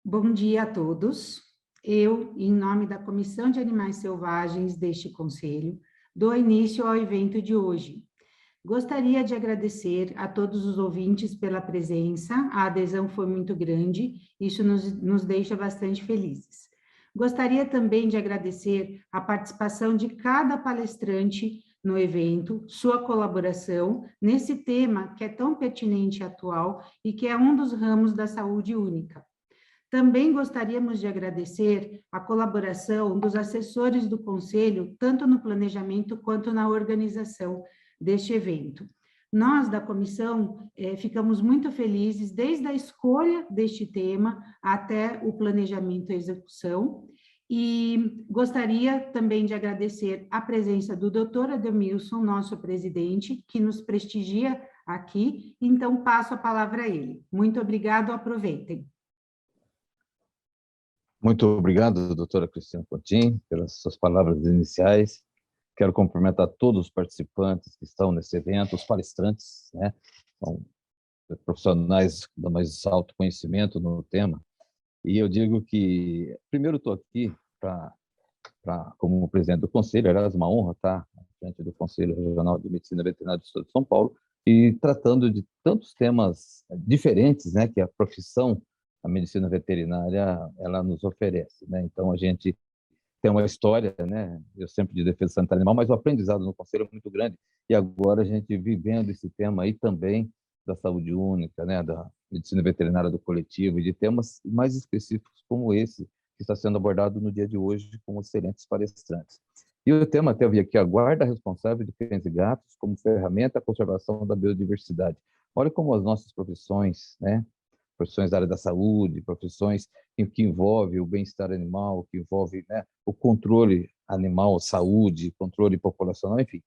Bom dia a todos. Eu, em nome da Comissão de Animais Selvagens deste Conselho, dou início ao evento de hoje. Gostaria de agradecer a todos os ouvintes pela presença, a adesão foi muito grande, isso nos deixa bastante felizes. Gostaria também de agradecer a participação de cada palestrante no evento, sua colaboração nesse tema que é tão pertinente e atual e que é um dos ramos da saúde única. Também gostaríamos de agradecer a colaboração dos assessores do Conselho, tanto no planejamento quanto na organização deste evento. Nós, da comissão, ficamos muito felizes desde a escolha deste tema até o planejamento e execução, e gostaria também de agradecer a presença do Dr. Ademilson, nosso presidente, que nos prestigia aqui, então passo a palavra a ele. Muito obrigado, aproveitem. Muito obrigado, doutora Cristina Contin, pelas suas palavras iniciais. Quero cumprimentar todos os participantes que estão nesse evento, os palestrantes, né? São profissionais do mais alto conhecimento no tema. E eu digo que, primeiro, estou aqui como presidente do Conselho, aliás, uma honra estar à frente do Conselho Regional de Medicina Veterinária do Estado de São Paulo, e tratando de tantos temas diferentes, né, que a profissão, a medicina veterinária, ela nos oferece, né? Então, a gente tem uma história, né, eu sempre de defesa sanitária animal, mas o aprendizado no Conselho é muito grande, e agora a gente vivendo esse tema aí também da saúde única, né, da medicina veterinária do coletivo, e de temas mais específicos como esse, que está sendo abordado no dia de hoje com excelentes palestrantes. E o tema até eu vi aqui, a guarda responsável de cães e gatos como ferramenta à conservação da biodiversidade. Olha como as nossas profissões, né, profissões da área da saúde, profissões que envolvem o bem-estar animal, que envolve, né, o controle animal, saúde, controle populacional, enfim,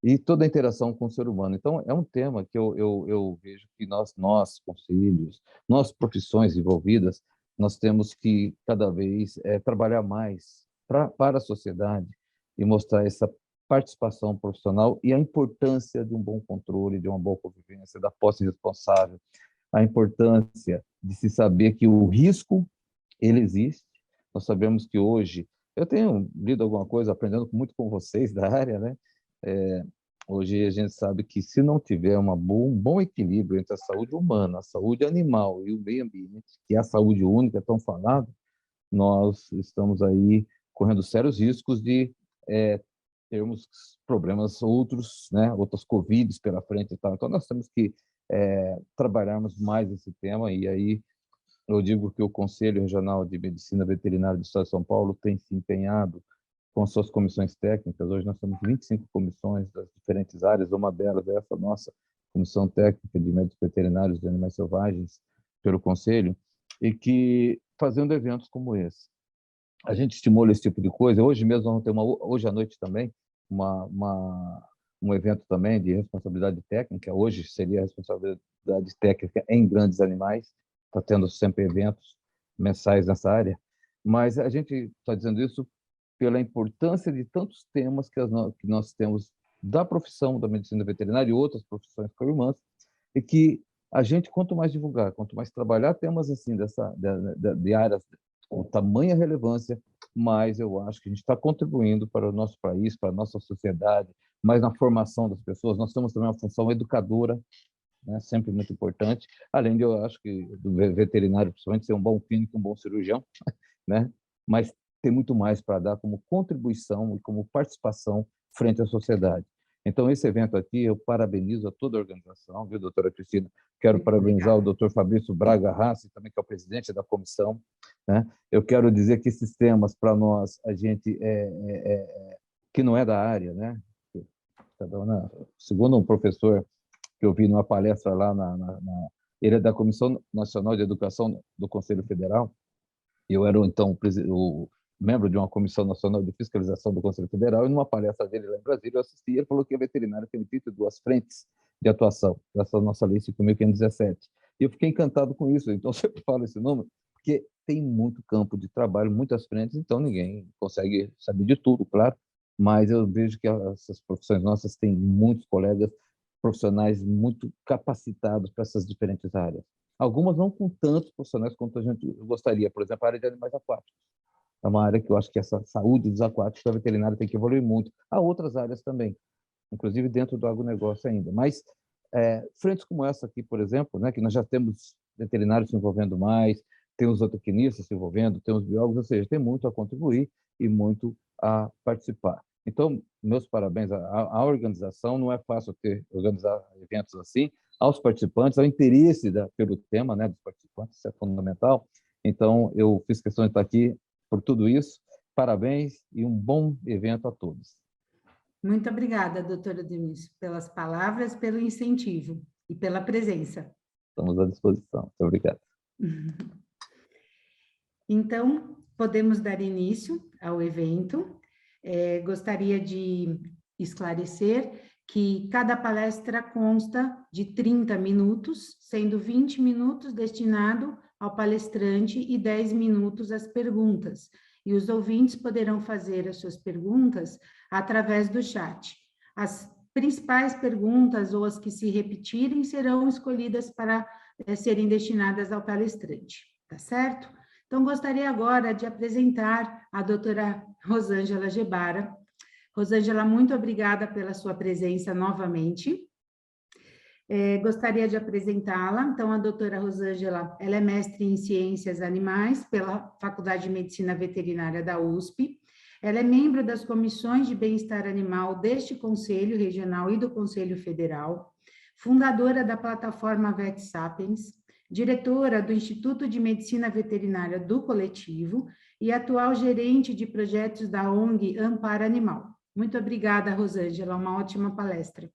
e toda a interação com o ser humano. Então, é um tema que eu vejo que nós, conselhos, nós, profissões envolvidas, nós temos que, cada vez, trabalhar mais para a sociedade e mostrar essa participação profissional e a importância de um bom controle, de uma boa convivência, da posse responsável, a importância de se saber que o risco, ele existe. Nós sabemos que hoje, eu tenho lido alguma coisa, aprendendo muito com vocês da área, né? Hoje a gente sabe que se não tiver um bom equilíbrio entre a saúde humana, a saúde animal e o meio ambiente, que é a saúde única, tão falado, nós estamos aí correndo sérios riscos de termos problemas outros, né? Outras Covids pela frente e tal. Então, nós temos que trabalharmos mais esse tema, e aí eu digo que o Conselho Regional de Medicina Veterinária do Estado de São Paulo tem se empenhado com suas comissões técnicas. Hoje nós temos 25 comissões das diferentes áreas, uma delas é essa nossa Comissão Técnica de Médicos Veterinários de Animais Selvagens pelo Conselho, e que, fazendo eventos como esse, a gente estimula esse tipo de coisa. Hoje mesmo vamos ter hoje à noite também, um evento também de responsabilidade técnica. Hoje seria a responsabilidade técnica em grandes animais. Está tendo sempre eventos mensais nessa área. Mas a gente está dizendo isso pela importância de tantos temas que nós temos da profissão da medicina veterinária e outras profissões co-irmãs, e que a gente, quanto mais divulgar, quanto mais trabalhar temas assim de áreas com tamanha relevância, mais eu acho que a gente está contribuindo para o nosso país, para a nossa sociedade, mais na formação das pessoas. Nós temos também uma função educadora, né, sempre muito importante, além de, eu acho que, do veterinário, principalmente, ser um bom clínico, um bom cirurgião, né? Mas tem muito mais para dar como contribuição e como participação frente à sociedade. Então, esse evento aqui, eu parabenizo a toda a organização, viu, doutora Cristina? Quero parabenizar o doutor Fabrício Braga Rassi, também, que é o presidente da comissão, né? Eu quero dizer que esses temas, para nós, a gente, que não é da área, né? Segundo um professor que eu vi numa palestra lá, ele é da Comissão Nacional de Educação do Conselho Federal, eu era, então, o membro de uma Comissão Nacional de Fiscalização do Conselho Federal, e numa palestra dele lá em Brasília, eu assisti, ele falou que a veterinária tem 22 frentes de atuação, dessa nossa lei 5.517. E eu fiquei encantado com isso, então eu sempre falo esse número, porque tem muito campo de trabalho, muitas frentes, então ninguém consegue saber de tudo, claro, mas eu vejo que essas profissões nossas têm muitos colegas profissionais muito capacitados para essas diferentes áreas. Algumas não com tantos profissionais quanto a gente gostaria, por exemplo, a área de animais aquáticos. É uma área que eu acho que essa saúde dos aquáticos da veterinária tem que evoluir muito. Há outras áreas também, inclusive dentro do agronegócio ainda. Mas frentes como essa aqui, por exemplo, né, que nós já temos veterinários se envolvendo mais, temos zootecnistas se envolvendo, temos biólogos, ou seja, tem muito a contribuir e muito a participar. Então, meus parabéns à organização. Não é fácil organizar eventos assim, aos participantes, ao interesse pelo tema, né, dos participantes, isso é fundamental. Então, eu fiz questão de estar aqui por tudo isso. Parabéns e um bom evento a todos. Muito obrigada, doutora Denise, pelas palavras, pelo incentivo e pela presença. Estamos à disposição. Muito obrigado. Então, podemos dar início ao evento. Gostaria de esclarecer que cada palestra consta de 30 minutos, sendo 20 minutos destinado ao palestrante e 10 minutos às perguntas. E os ouvintes poderão fazer as suas perguntas através do chat. As principais perguntas ou as que se repetirem serão escolhidas para serem destinadas ao palestrante, tá certo? Então, gostaria agora de apresentar a doutora Rosângela Gebara. Rosângela, muito obrigada pela sua presença novamente. Gostaria de apresentá-la. Então, a doutora Rosângela, ela é mestre em Ciências Animais pela Faculdade de Medicina Veterinária da USP. Ela é membro das comissões de bem-estar animal deste Conselho Regional e do Conselho Federal, fundadora da plataforma Vet Sapiens, diretora do Instituto de Medicina Veterinária do Coletivo e atual gerente de projetos da ONG Amparo Animal. Muito obrigada, Rosângela, uma ótima palestra.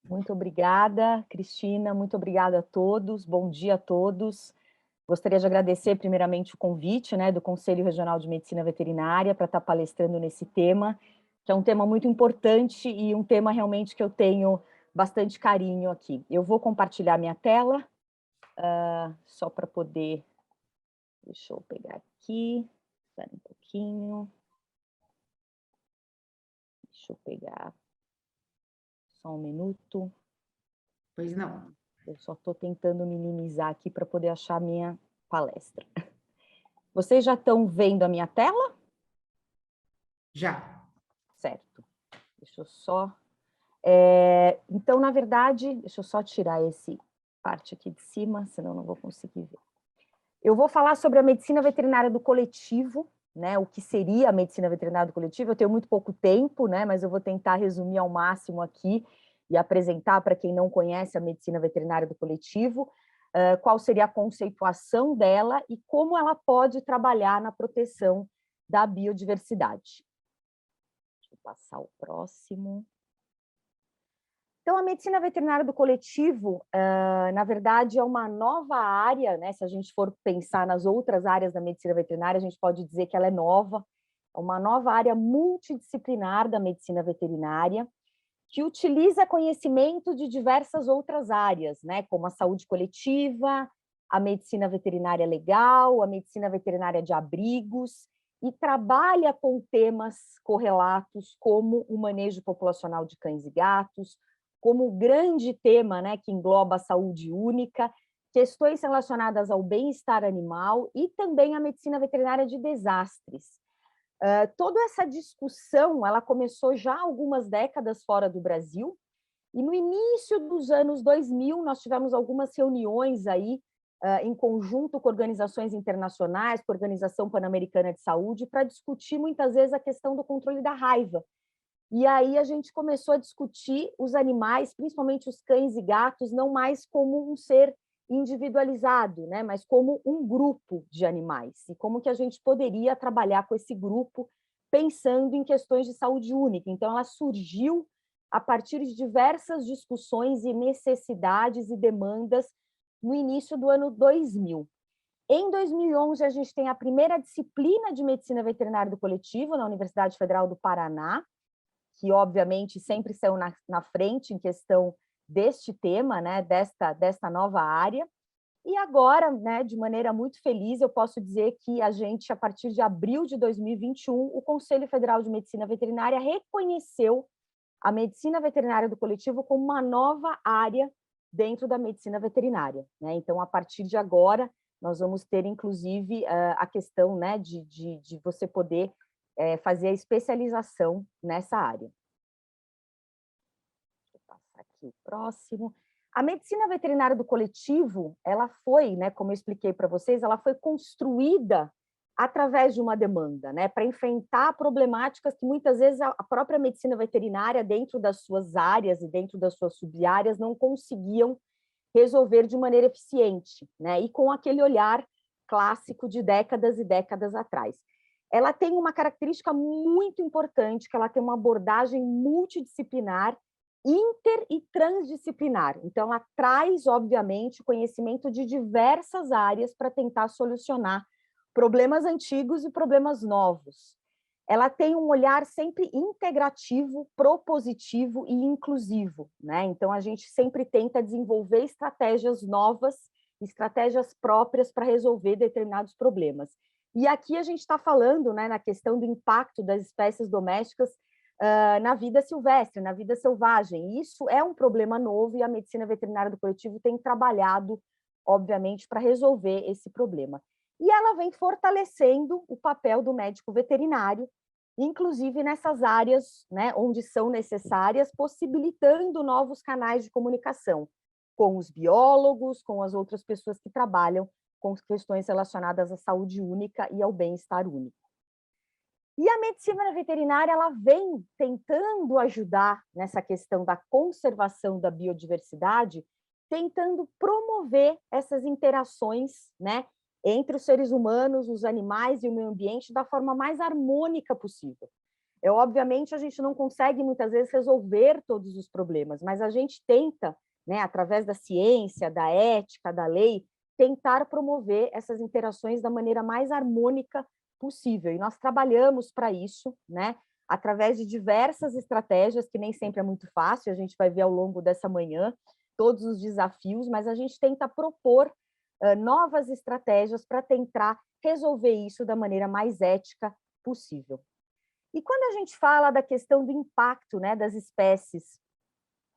Muito obrigada, Cristina, muito obrigada a todos, bom dia a todos. Gostaria de agradecer primeiramente o convite, né, do Conselho Regional de Medicina Veterinária para estar palestrando nesse tema, que é um tema muito importante e um tema realmente que eu tenho bastante carinho aqui. Eu vou compartilhar minha tela, só para poder... Deixa eu pegar aqui, espera um pouquinho. Deixa eu pegar... Só um minuto. Pois não. Eu só estou tentando minimizar aqui para poder achar a minha palestra. Vocês já estão vendo a minha tela? Já. Certo. Deixa eu só... Então, na verdade, deixa eu só tirar esse parte aqui de cima, senão não vou conseguir ver. Eu vou falar sobre a medicina veterinária do coletivo, né, o que seria a medicina veterinária do coletivo. Eu tenho muito pouco tempo, né, mas eu vou tentar resumir ao máximo aqui e apresentar para quem não conhece a medicina veterinária do coletivo, qual seria a conceituação dela e como ela pode trabalhar na proteção da biodiversidade. Deixa eu passar o próximo. Então, a medicina veterinária do coletivo, na verdade, é uma nova área, né? Se a gente for pensar nas outras áreas da medicina veterinária, a gente pode dizer que ela é nova, é uma nova área multidisciplinar da medicina veterinária, que utiliza conhecimento de diversas outras áreas, né? Como a saúde coletiva, a medicina veterinária legal, a medicina veterinária de abrigos, e trabalha com temas correlatos como o manejo populacional de cães e gatos, como o grande tema, né, que engloba a saúde única, questões relacionadas ao bem-estar animal e também a medicina veterinária de desastres. Toda essa discussão, ela começou já há algumas décadas fora do Brasil, e no início dos anos 2000 nós tivemos algumas reuniões aí, em conjunto com organizações internacionais, com a Organização Pan-Americana de Saúde, para discutir muitas vezes a questão do controle da raiva. E aí a gente começou a discutir os animais, principalmente os cães e gatos, não mais como um ser individualizado, né, mas como um grupo de animais, e como que a gente poderia trabalhar com esse grupo pensando em questões de saúde única. Então, ela surgiu a partir de diversas discussões e necessidades e demandas no início do ano 2000. Em 2011, a gente tem a primeira disciplina de medicina veterinária do coletivo na Universidade Federal do Paraná, que obviamente sempre saiu na frente em questão deste tema, né, desta nova área. E agora, né, de maneira muito feliz, eu posso dizer que a gente, a partir de abril de 2021, o Conselho Federal de Medicina Veterinária reconheceu a medicina veterinária do coletivo como uma nova área dentro da medicina veterinária, né? Então, a partir de agora, nós vamos ter, inclusive, a questão, né, de você poder fazer a especialização nessa área. Deixa eu passar aqui o próximo. A medicina veterinária do coletivo, ela foi, né, como eu expliquei para vocês, ela foi construída através de uma demanda, né, para enfrentar problemáticas que muitas vezes a própria medicina veterinária, dentro das suas áreas e dentro das suas sub-áreas, não conseguiam resolver de maneira eficiente, né, e com aquele olhar clássico de décadas e décadas atrás. Ela tem uma característica muito importante, que ela tem uma abordagem multidisciplinar, inter e transdisciplinar. Então, ela traz, obviamente, conhecimento de diversas áreas para tentar solucionar problemas antigos e problemas novos. Ela tem um olhar sempre integrativo, propositivo e inclusivo, né? Então, a gente sempre tenta desenvolver estratégias novas, estratégias próprias para resolver determinados problemas. E aqui a gente está falando, né, na questão do impacto das espécies domésticas na vida silvestre, na vida selvagem. Isso é um problema novo e a medicina veterinária do coletivo tem trabalhado, obviamente, para resolver esse problema. E ela vem fortalecendo o papel do médico veterinário, inclusive nessas áreas, né, onde são necessárias, possibilitando novos canais de comunicação com os biólogos, com as outras pessoas que trabalham com questões relacionadas à saúde única e ao bem-estar único. E a medicina veterinária, ela vem tentando ajudar nessa questão da conservação da biodiversidade, tentando promover essas interações, né, entre os seres humanos, os animais e o meio ambiente da forma mais harmônica possível. Obviamente, a gente não consegue, muitas vezes, resolver todos os problemas, mas a gente tenta, né, através da ciência, da ética, da lei, tentar promover essas interações da maneira mais harmônica possível. E nós trabalhamos para isso, né, através de diversas estratégias, que nem sempre é muito fácil, a gente vai ver ao longo dessa manhã todos os desafios, mas a gente tenta propor novas estratégias para tentar resolver isso da maneira mais ética possível. E quando a gente fala da questão do impacto, né, das espécies,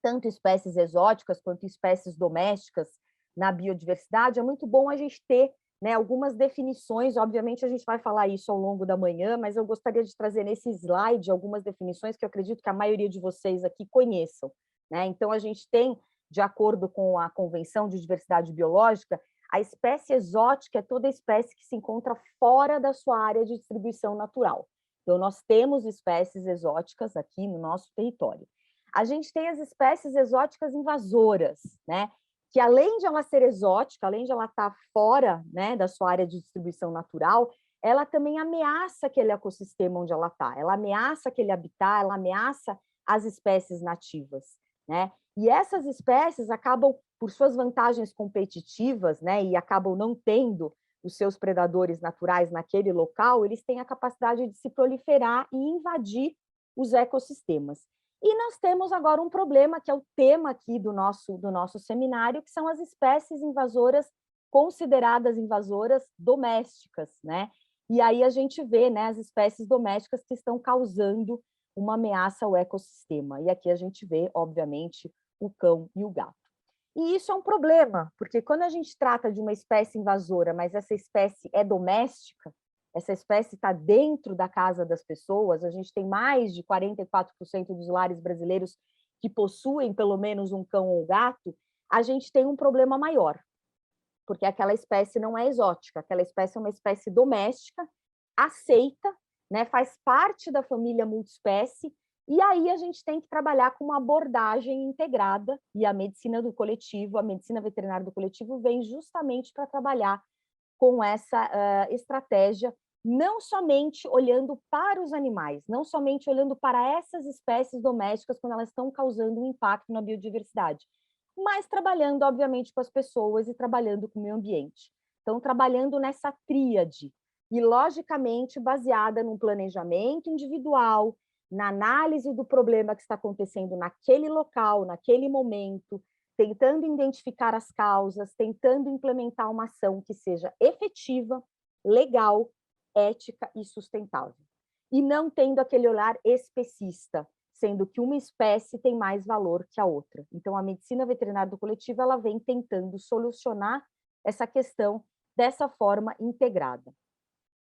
tanto espécies exóticas quanto espécies domésticas na biodiversidade, é muito bom a gente ter, né, algumas definições. Obviamente a gente vai falar isso ao longo da manhã, mas eu gostaria de trazer nesse slide algumas definições que eu acredito que a maioria de vocês aqui conheçam, né? Então a gente tem, de acordo com a Convenção de Diversidade Biológica, a espécie exótica é toda espécie que se encontra fora da sua área de distribuição natural. Então, nós temos espécies exóticas aqui no nosso território. A gente tem as espécies exóticas invasoras, né? Que além de ela ser exótica, além de ela estar fora, né, da sua área de distribuição natural, ela também ameaça aquele ecossistema onde ela está, ela ameaça aquele habitat, ela ameaça as espécies nativas, né? E essas espécies acabam, por suas vantagens competitivas, né, e acabam não tendo os seus predadores naturais naquele local, eles têm a capacidade de se proliferar e invadir os ecossistemas. E nós temos agora um problema, que é o tema aqui do nosso seminário, que são as espécies invasoras, consideradas invasoras domésticas, né? E aí a gente vê, né, as espécies domésticas que estão causando uma ameaça ao ecossistema. E aqui a gente vê, obviamente, o cão e o gato. E isso é um problema, porque quando a gente trata de uma espécie invasora, mas essa espécie é doméstica, essa espécie está dentro da casa das pessoas, a gente tem mais de 44% dos lares brasileiros que possuem pelo menos um cão ou gato, a gente tem um problema maior, porque aquela espécie não é exótica, aquela espécie é uma espécie doméstica, aceita, né, faz parte da família multiespécie, e aí a gente tem que trabalhar com uma abordagem integrada, e a medicina do coletivo, a medicina veterinária do coletivo vem justamente para trabalhar com essa estratégia, não somente olhando para os animais, não somente olhando para essas espécies domésticas quando elas estão causando um impacto na biodiversidade, mas trabalhando, obviamente, com as pessoas e trabalhando com o meio ambiente. Então, trabalhando nessa tríade, e, logicamente, baseada num planejamento individual, na análise do problema que está acontecendo naquele local, naquele momento, tentando identificar as causas, tentando implementar uma ação que seja efetiva, legal, ética e sustentável. E não tendo aquele olhar especista, sendo que uma espécie tem mais valor que a outra. Então, a medicina veterinária do coletivo, ela vem tentando solucionar essa questão dessa forma integrada.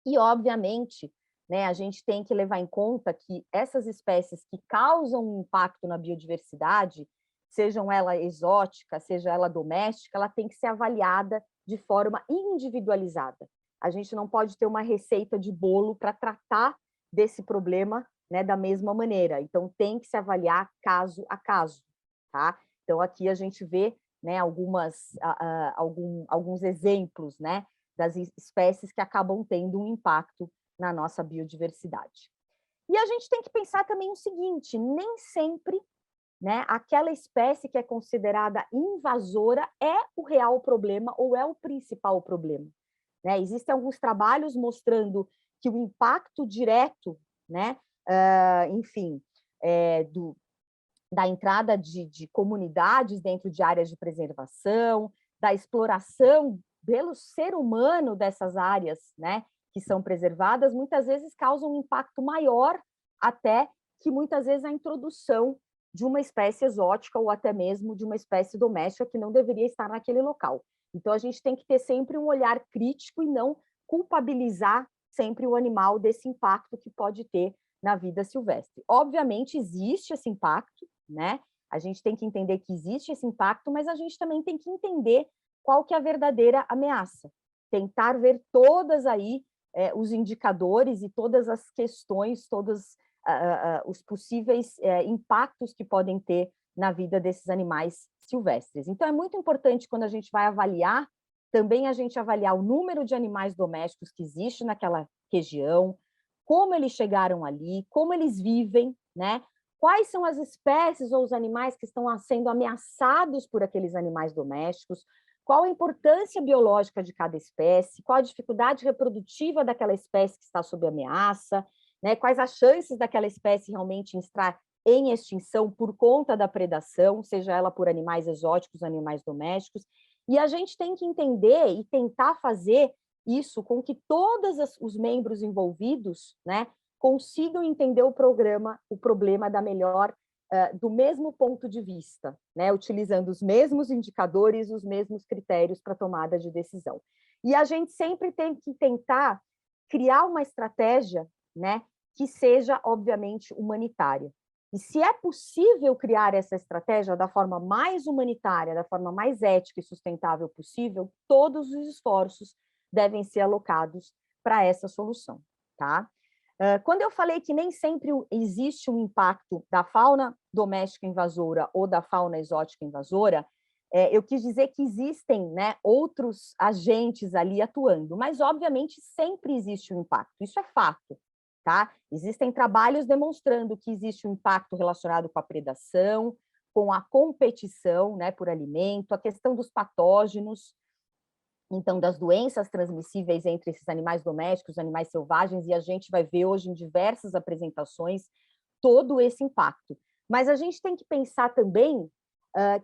E, obviamente, né, a gente tem que levar em conta que essas espécies que causam um impacto na biodiversidade, sejam ela exótica, seja ela doméstica, ela tem que ser avaliada de forma individualizada. A gente não pode ter uma receita de bolo para tratar desse problema, né, da mesma maneira. Então, tem que se avaliar caso a caso, tá? Então, aqui a gente vê, né, alguns exemplos, né, das espécies que acabam tendo um impacto na nossa biodiversidade. E a gente tem que pensar também o seguinte, nem sempre, né, aquela espécie que é considerada invasora é o real problema ou é o principal problema. Né? Existem alguns trabalhos mostrando que o impacto direto, né, enfim, da entrada de comunidades dentro de áreas de preservação, da exploração pelo ser humano dessas áreas, né, que são preservadas, muitas vezes causam um impacto maior até que muitas vezes a introdução de uma espécie exótica ou até mesmo de uma espécie doméstica que não deveria estar naquele local. Então, a gente tem que ter sempre um olhar crítico e não culpabilizar sempre o animal desse impacto que pode ter na vida silvestre. Obviamente, existe esse impacto, né? A gente tem que entender que existe esse impacto, mas a gente também tem que entender qual que é a verdadeira ameaça. Tentar ver todas aí os indicadores e todas as questões, todos os possíveis impactos que podem ter na vida desses animais silvestres. Então, é muito importante, quando a gente vai avaliar, também a gente avaliar o número de animais domésticos que existe naquela região, como eles chegaram ali, como eles vivem, né? Quais são as espécies ou os animais que estão sendo ameaçados por aqueles animais domésticos, qual a importância biológica de cada espécie, qual a dificuldade reprodutiva daquela espécie que está sob ameaça, né? Quais as chances daquela espécie realmente estar em extinção por conta da predação, seja ela por animais exóticos, animais domésticos, e a gente tem que entender e tentar fazer isso com que todos os membros envolvidos, né, consigam entender o problema da melhor, do mesmo ponto de vista, né, utilizando os mesmos indicadores, os mesmos critérios para tomada de decisão. E a gente sempre tem que tentar criar uma estratégia, né, que seja, obviamente, humanitária. E se é possível criar essa estratégia da forma mais humanitária, da forma mais ética e sustentável possível, todos os esforços devem ser alocados para essa solução, tá? Quando eu falei que nem sempre existe um impacto da fauna doméstica invasora ou da fauna exótica invasora, eu quis dizer que existem, né, outros agentes ali atuando, mas obviamente sempre existe um impacto, isso é fato. Tá? Existem trabalhos demonstrando que existe um impacto relacionado com a predação, com a competição, né, por alimento, a questão dos patógenos, então das doenças transmissíveis entre esses animais domésticos, animais selvagens, e a gente vai ver hoje em diversas apresentações todo esse impacto. Mas a gente tem que pensar também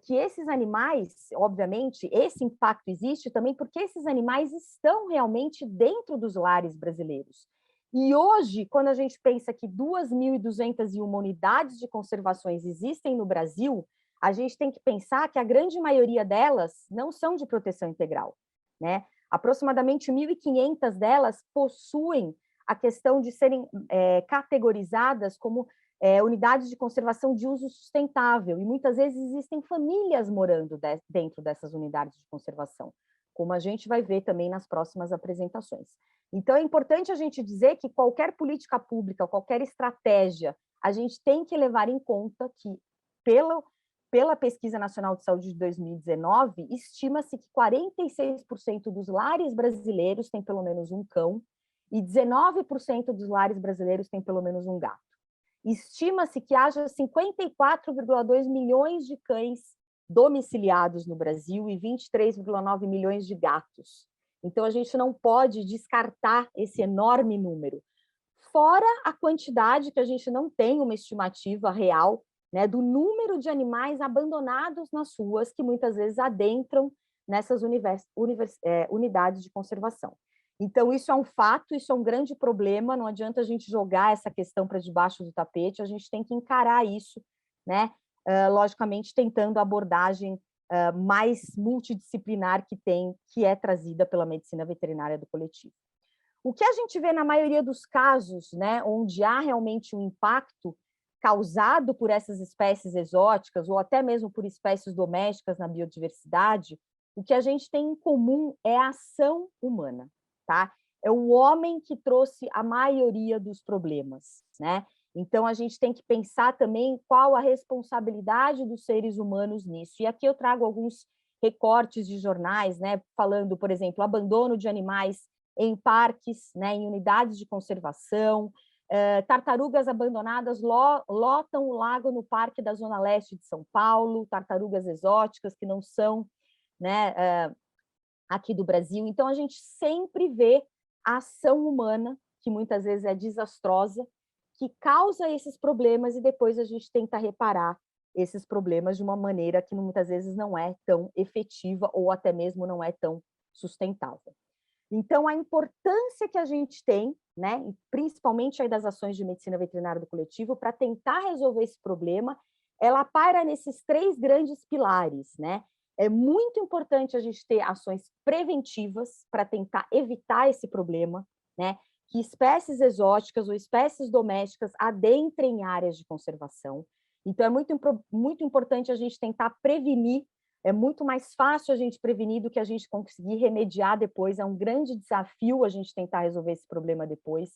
que esses animais, obviamente, esse impacto existe também porque esses animais estão realmente dentro dos lares brasileiros. E hoje, quando a gente pensa que 2.201 unidades de conservações existem no Brasil, a gente tem que pensar que a grande maioria delas não são de proteção integral, né? Aproximadamente 1.500 delas possuem a questão de serem categorizadas como unidades de conservação de uso sustentável, e muitas vezes existem famílias morando dentro dessas unidades de conservação, como a gente vai ver também nas próximas apresentações. Então, é importante a gente dizer que qualquer política pública, qualquer estratégia, a gente tem que levar em conta que, pela Pesquisa Nacional de Saúde de 2019, estima-se que 46% dos lares brasileiros têm pelo menos um cão e 19% dos lares brasileiros têm pelo menos um gato. Estima-se que haja 54,2 milhões de cães domiciliados no Brasil e 23,9 milhões de gatos. Então, a gente não pode descartar esse enorme número. Fora a quantidade, que a gente não tem uma estimativa real, né, do número de animais abandonados nas ruas, que muitas vezes adentram nessas unidades de conservação. Então, isso é um fato, isso é um grande problema, não adianta a gente jogar essa questão para debaixo do tapete, a gente tem que encarar isso, né? Logicamente, tentando a abordagem mais multidisciplinar que é trazida pela medicina veterinária do coletivo. O que a gente vê na maioria dos casos, né, onde há realmente um impacto causado por essas espécies exóticas ou até mesmo por espécies domésticas na biodiversidade, o que a gente tem em comum é a ação humana, tá? É o homem que trouxe a maioria dos problemas, né? Então, a gente tem que pensar também qual a responsabilidade dos seres humanos nisso. E aqui eu trago alguns recortes de jornais, né, falando, por exemplo, abandono de animais em parques, né, em unidades de conservação, tartarugas abandonadas lotam o lago no Parque da Zona Leste de São Paulo, tartarugas exóticas que não são, né, aqui do Brasil. Então, a gente sempre vê a ação humana, que muitas vezes é desastrosa, que causa esses problemas e depois a gente tenta reparar esses problemas de uma maneira que muitas vezes não é tão efetiva ou até mesmo não é tão sustentável. Então, a importância que a gente tem, né, principalmente aí das ações de medicina veterinária do coletivo, para tentar resolver esse problema, ela paira nesses 3 grandes pilares, né? É muito importante a gente ter ações preventivas para tentar evitar esse problema, né? Que espécies exóticas ou espécies domésticas adentrem áreas de conservação. Então, é muito importante a gente tentar prevenir. É muito mais fácil a gente prevenir do que a gente conseguir remediar depois. É um grande desafio a gente tentar resolver esse problema depois.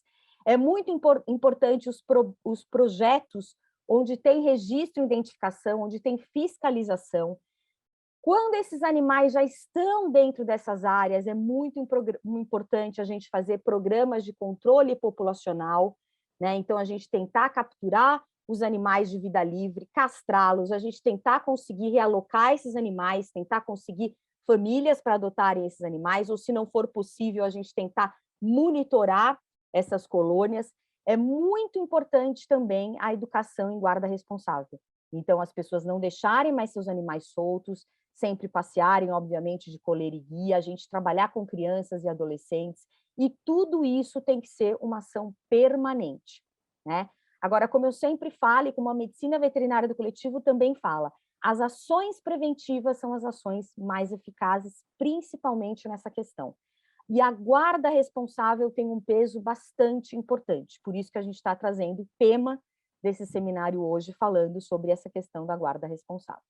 É muito importante os projetos onde tem registro e identificação, onde tem fiscalização. Quando esses animais já estão dentro dessas áreas, é muito importante a gente fazer programas de controle populacional, né? Então, a gente tentar capturar os animais de vida livre, castrá-los, a gente tentar conseguir realocar esses animais, tentar conseguir famílias para adotarem esses animais, ou se não for possível, a gente tentar monitorar essas colônias. É muito importante também a educação em guarda responsável. Então, as pessoas não deixarem mais seus animais soltos, sempre passearem, obviamente, de coleira e guia, a gente trabalhar com crianças e adolescentes, e tudo isso tem que ser uma ação permanente, né? Agora, como eu sempre falo, e como a medicina veterinária do coletivo também fala, as ações preventivas são as ações mais eficazes, principalmente nessa questão. E a guarda responsável tem um peso bastante importante, por isso que a gente está trazendo o tema desse seminário hoje, falando sobre essa questão da guarda responsável.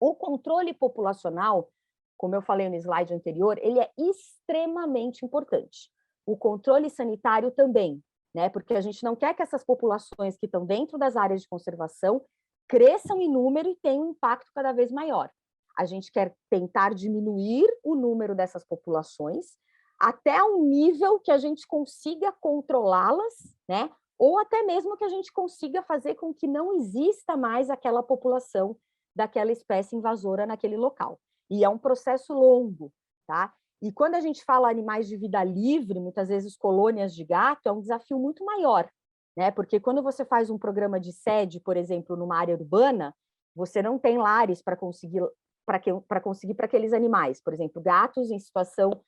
O controle populacional, como eu falei no slide anterior, ele é extremamente importante. O controle sanitário também, né? Porque a gente não quer que essas populações que estão dentro das áreas de conservação cresçam em número e tenham um impacto cada vez maior. A gente quer tentar diminuir o número dessas populações até um nível que a gente consiga controlá-las, né? Ou até mesmo que a gente consiga fazer com que não exista mais aquela população daquela espécie invasora naquele local. E é um processo longo, tá? E quando a gente fala animais de vida livre, muitas vezes colônias de gato, é um desafio muito maior, né? Porque quando você faz um programa de sede, por exemplo, numa área urbana, você não tem lares para conseguir para aqueles animais, por exemplo, gatos em situação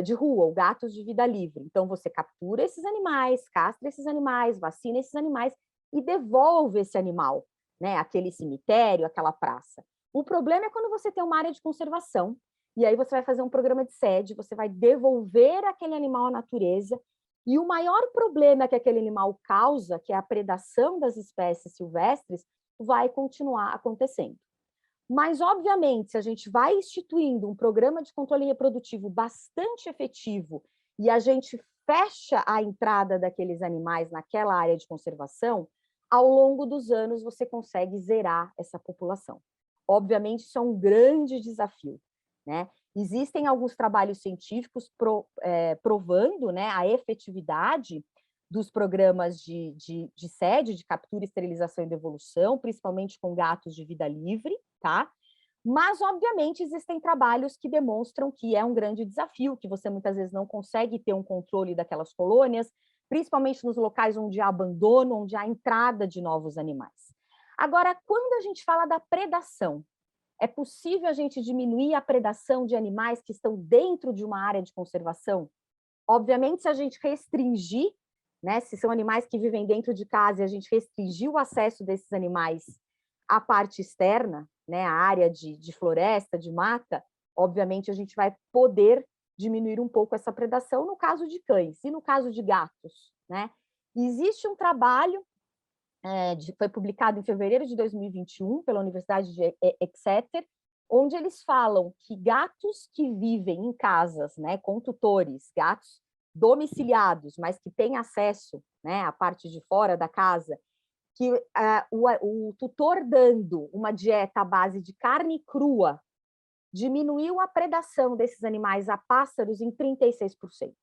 de rua ou gatos de vida livre. Então, você captura esses animais, castra esses animais, vacina esses animais e devolve esse animal, né, aquele cemitério, aquela praça. O problema é quando você tem uma área de conservação, e aí você vai fazer um programa de sede, você vai devolver aquele animal à natureza, e o maior problema que aquele animal causa, que é a predação das espécies silvestres, vai continuar acontecendo. Mas, obviamente, se a gente vai instituindo um programa de controle reprodutivo bastante efetivo e a gente fecha a entrada daqueles animais naquela área de conservação, ao longo dos anos você consegue zerar essa população. Obviamente, isso é um grande desafio, né? Existem alguns trabalhos científicos provando, né, a efetividade dos programas de sede, de captura, esterilização e devolução, principalmente com gatos de vida livre, tá? Mas, obviamente, existem trabalhos que demonstram que é um grande desafio, que você muitas vezes não consegue ter um controle daquelas colônias, principalmente nos locais onde há abandono, onde há entrada de novos animais. Agora, quando a gente fala da predação, é possível a gente diminuir a predação de animais que estão dentro de uma área de conservação? Obviamente, se a gente restringir, né, se são animais que vivem dentro de casa e a gente restringir o acesso desses animais à parte externa, né, à área de floresta, de mata, obviamente a gente vai poder diminuir um pouco essa predação no caso de cães. E no caso de gatos, né? Existe um trabalho, foi publicado em fevereiro de 2021 pela Universidade de Exeter, onde eles falam que gatos que vivem em casas, né, com tutores, gatos domiciliados, mas que têm acesso, né, à parte de fora da casa, que o tutor dando uma dieta à base de carne crua diminuiu a predação desses animais a pássaros em 36%.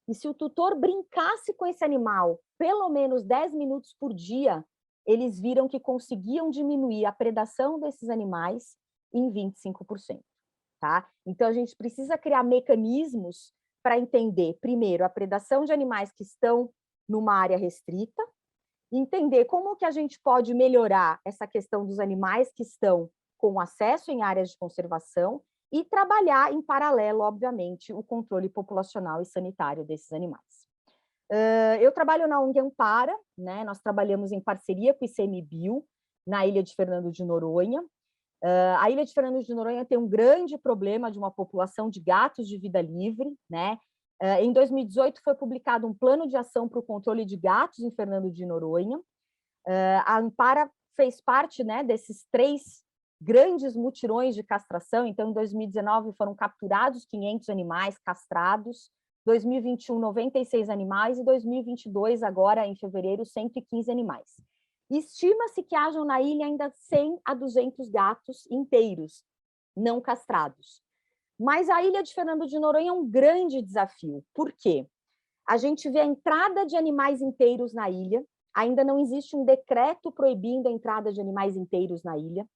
E se o tutor brincasse com esse animal pelo menos 10 minutos por dia, eles viram que conseguiam diminuir a predação desses animais em 25%. Tá? Então, a gente precisa criar mecanismos para entender, primeiro, a predação de animais que estão numa área restrita, entender como que a gente pode melhorar essa questão dos animais que estão com acesso em áreas de conservação e trabalhar em paralelo, obviamente, o controle populacional e sanitário desses animais. Eu trabalho na ONG Ampara, né? Nós trabalhamos em parceria com o ICMBio, na ilha de Fernando de Noronha. A ilha de Fernando de Noronha tem um grande problema de uma população de gatos de vida livre, né? Em 2018 foi publicado um plano de ação para o controle de gatos em Fernando de Noronha. A Ampara fez parte, né, desses 3 grandes mutirões de castração. Então, em 2019 foram capturados 500 animais castrados, 2021 96 animais e 2022 agora em fevereiro 115 animais. Estima-se que hajam na ilha ainda 100 a 200 gatos inteiros não castrados. Mas a ilha de Fernando de Noronha é um grande desafio. Por quê? A gente vê a entrada de animais inteiros na ilha, ainda não existe um decreto proibindo a entrada de animais inteiros na ilha.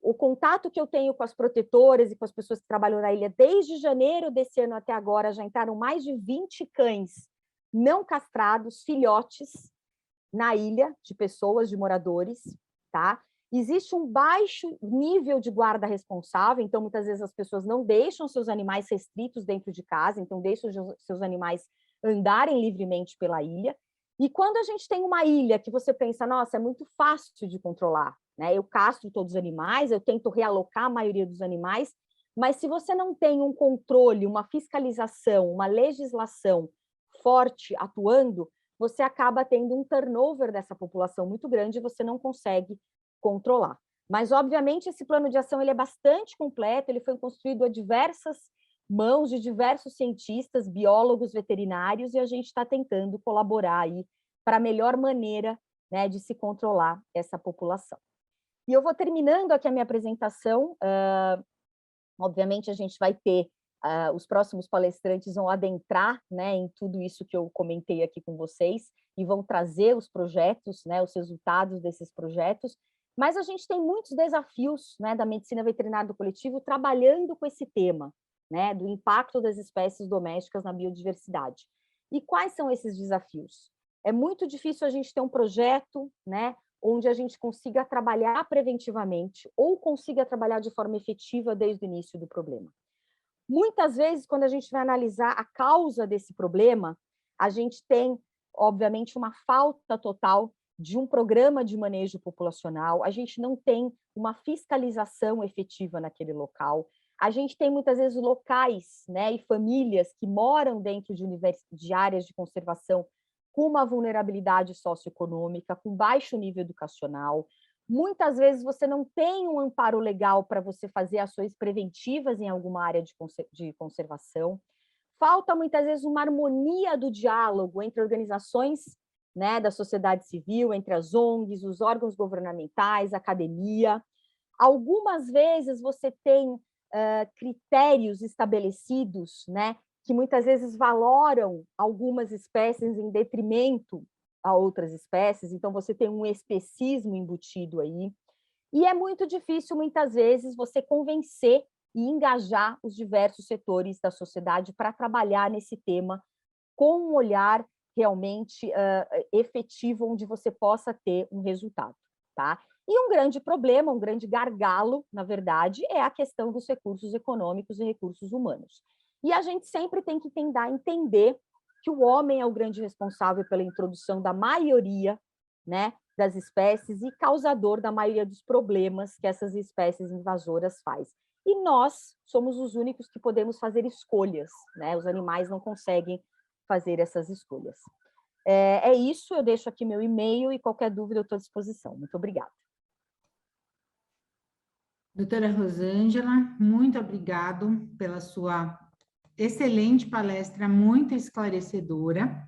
O contato que eu tenho com as protetoras e com as pessoas que trabalham na ilha, desde janeiro desse ano até agora, já entraram mais de 20 cães não castrados, filhotes, na ilha, de pessoas, de moradores, tá? Existe um baixo nível de guarda responsável, então muitas vezes as pessoas não deixam seus animais restritos dentro de casa, então deixam seus animais andarem livremente pela ilha. E quando a gente tem uma ilha que você pensa, nossa, é muito fácil de controlar, né? Eu castro todos os animais, eu tento realocar a maioria dos animais, mas se você não tem um controle, uma fiscalização, uma legislação forte atuando, você acaba tendo um turnover dessa população muito grande e você não consegue controlar. Mas, obviamente, esse plano de ação ele é bastante completo, ele foi construído a diversas mãos de diversos cientistas, biólogos, veterinários, e a gente está tentando colaborar aí para a melhor maneira, né, de se controlar essa população. E eu vou terminando aqui a minha apresentação. Obviamente, a gente vai ter, os próximos palestrantes vão adentrar, né, em tudo isso que eu comentei aqui com vocês e vão trazer os projetos, né, os resultados desses projetos, mas a gente tem muitos desafios, né, da medicina veterinária do coletivo trabalhando com esse tema, né, do impacto das espécies domésticas na biodiversidade. E quais são esses desafios? É muito difícil a gente ter um projeto, né, onde a gente consiga trabalhar preventivamente ou consiga trabalhar de forma efetiva desde o início do problema. Muitas vezes, quando a gente vai analisar a causa desse problema, a gente tem, obviamente, uma falta total de um programa de manejo populacional, a gente não tem uma fiscalização efetiva naquele local, a gente tem muitas vezes locais, né, e famílias que moram dentro de áreas de conservação com uma vulnerabilidade socioeconômica, com baixo nível educacional. Muitas vezes você não tem um amparo legal para você fazer ações preventivas em alguma área de conservação. Falta muitas vezes uma harmonia do diálogo entre organizações, né, da sociedade civil, entre as ONGs, os órgãos governamentais, a academia. Algumas vezes você tem critérios estabelecidos, né, que muitas vezes valoram algumas espécies em detrimento a outras espécies, então você tem um especismo embutido aí, e é muito difícil, muitas vezes, você convencer e engajar os diversos setores da sociedade para trabalhar nesse tema com um olhar realmente efetivo, onde você possa ter um resultado, tá? E um grande problema, um grande gargalo, na verdade, é a questão dos recursos econômicos e recursos humanos. E a gente sempre tem que tentar entender que o homem é o grande responsável pela introdução da maioria, né, das espécies e causador da maioria dos problemas que essas espécies invasoras faz. E nós somos os únicos que podemos fazer escolhas, né? Os animais não conseguem fazer essas escolhas. É isso, eu deixo aqui meu e-mail e qualquer dúvida eu estou à disposição. Muito obrigada. Doutora Rosângela, muito obrigado pela sua excelente palestra, muito esclarecedora.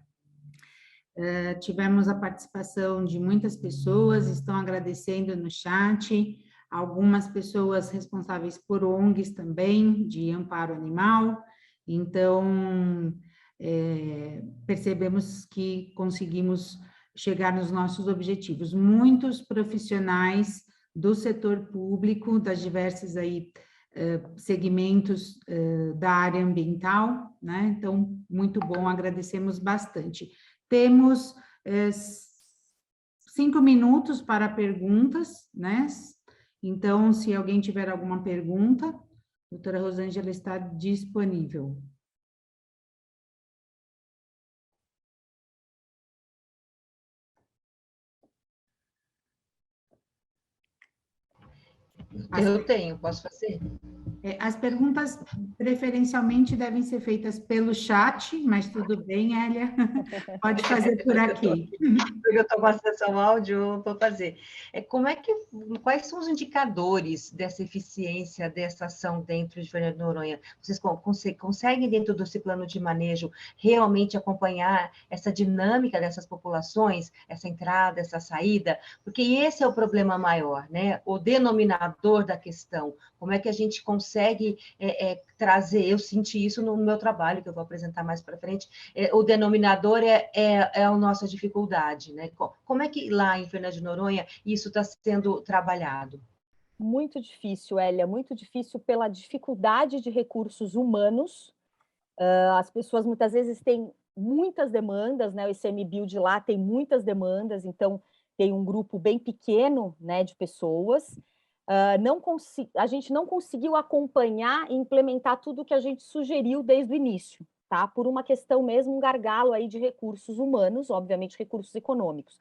Tivemos a participação de muitas pessoas, estão agradecendo no chat, algumas pessoas responsáveis por ONGs também, de amparo animal. Então, percebemos que conseguimos chegar nos nossos objetivos. Muitos profissionais do setor público, das diversas aí, segmentos da área ambiental, né? Então, muito bom, agradecemos bastante. Temos 5 minutos para perguntas, né? Então, se alguém tiver alguma pergunta, a doutora Rosângela está disponível. Eu tenho, posso fazer? As perguntas, preferencialmente, devem ser feitas pelo chat, mas tudo bem, Hélia, pode fazer por aqui. Porque eu estou com a sessão áudio, eu vou fazer. Quais são os indicadores dessa eficiência, dessa ação dentro de Fernando de Noronha? Vocês conseguem, dentro desse plano de manejo, realmente acompanhar essa dinâmica dessas populações, essa entrada, essa saída? Porque esse é o problema maior, né? O denominador da questão. Como é que a gente consegue trazer? Eu senti isso no meu trabalho, que eu vou apresentar mais para frente. O denominador é a nossa dificuldade, né? Como é que lá em Fernando de Noronha isso está sendo trabalhado? Muito difícil, Hélia, muito difícil pela dificuldade de recursos humanos. As pessoas muitas vezes têm muitas demandas, né? O ICMBio de lá tem muitas demandas, então tem um grupo bem pequeno, né, de pessoas. A gente não conseguiu acompanhar e implementar tudo que a gente sugeriu desde o início, tá? Por uma questão mesmo, um gargalo aí de recursos humanos, obviamente recursos econômicos.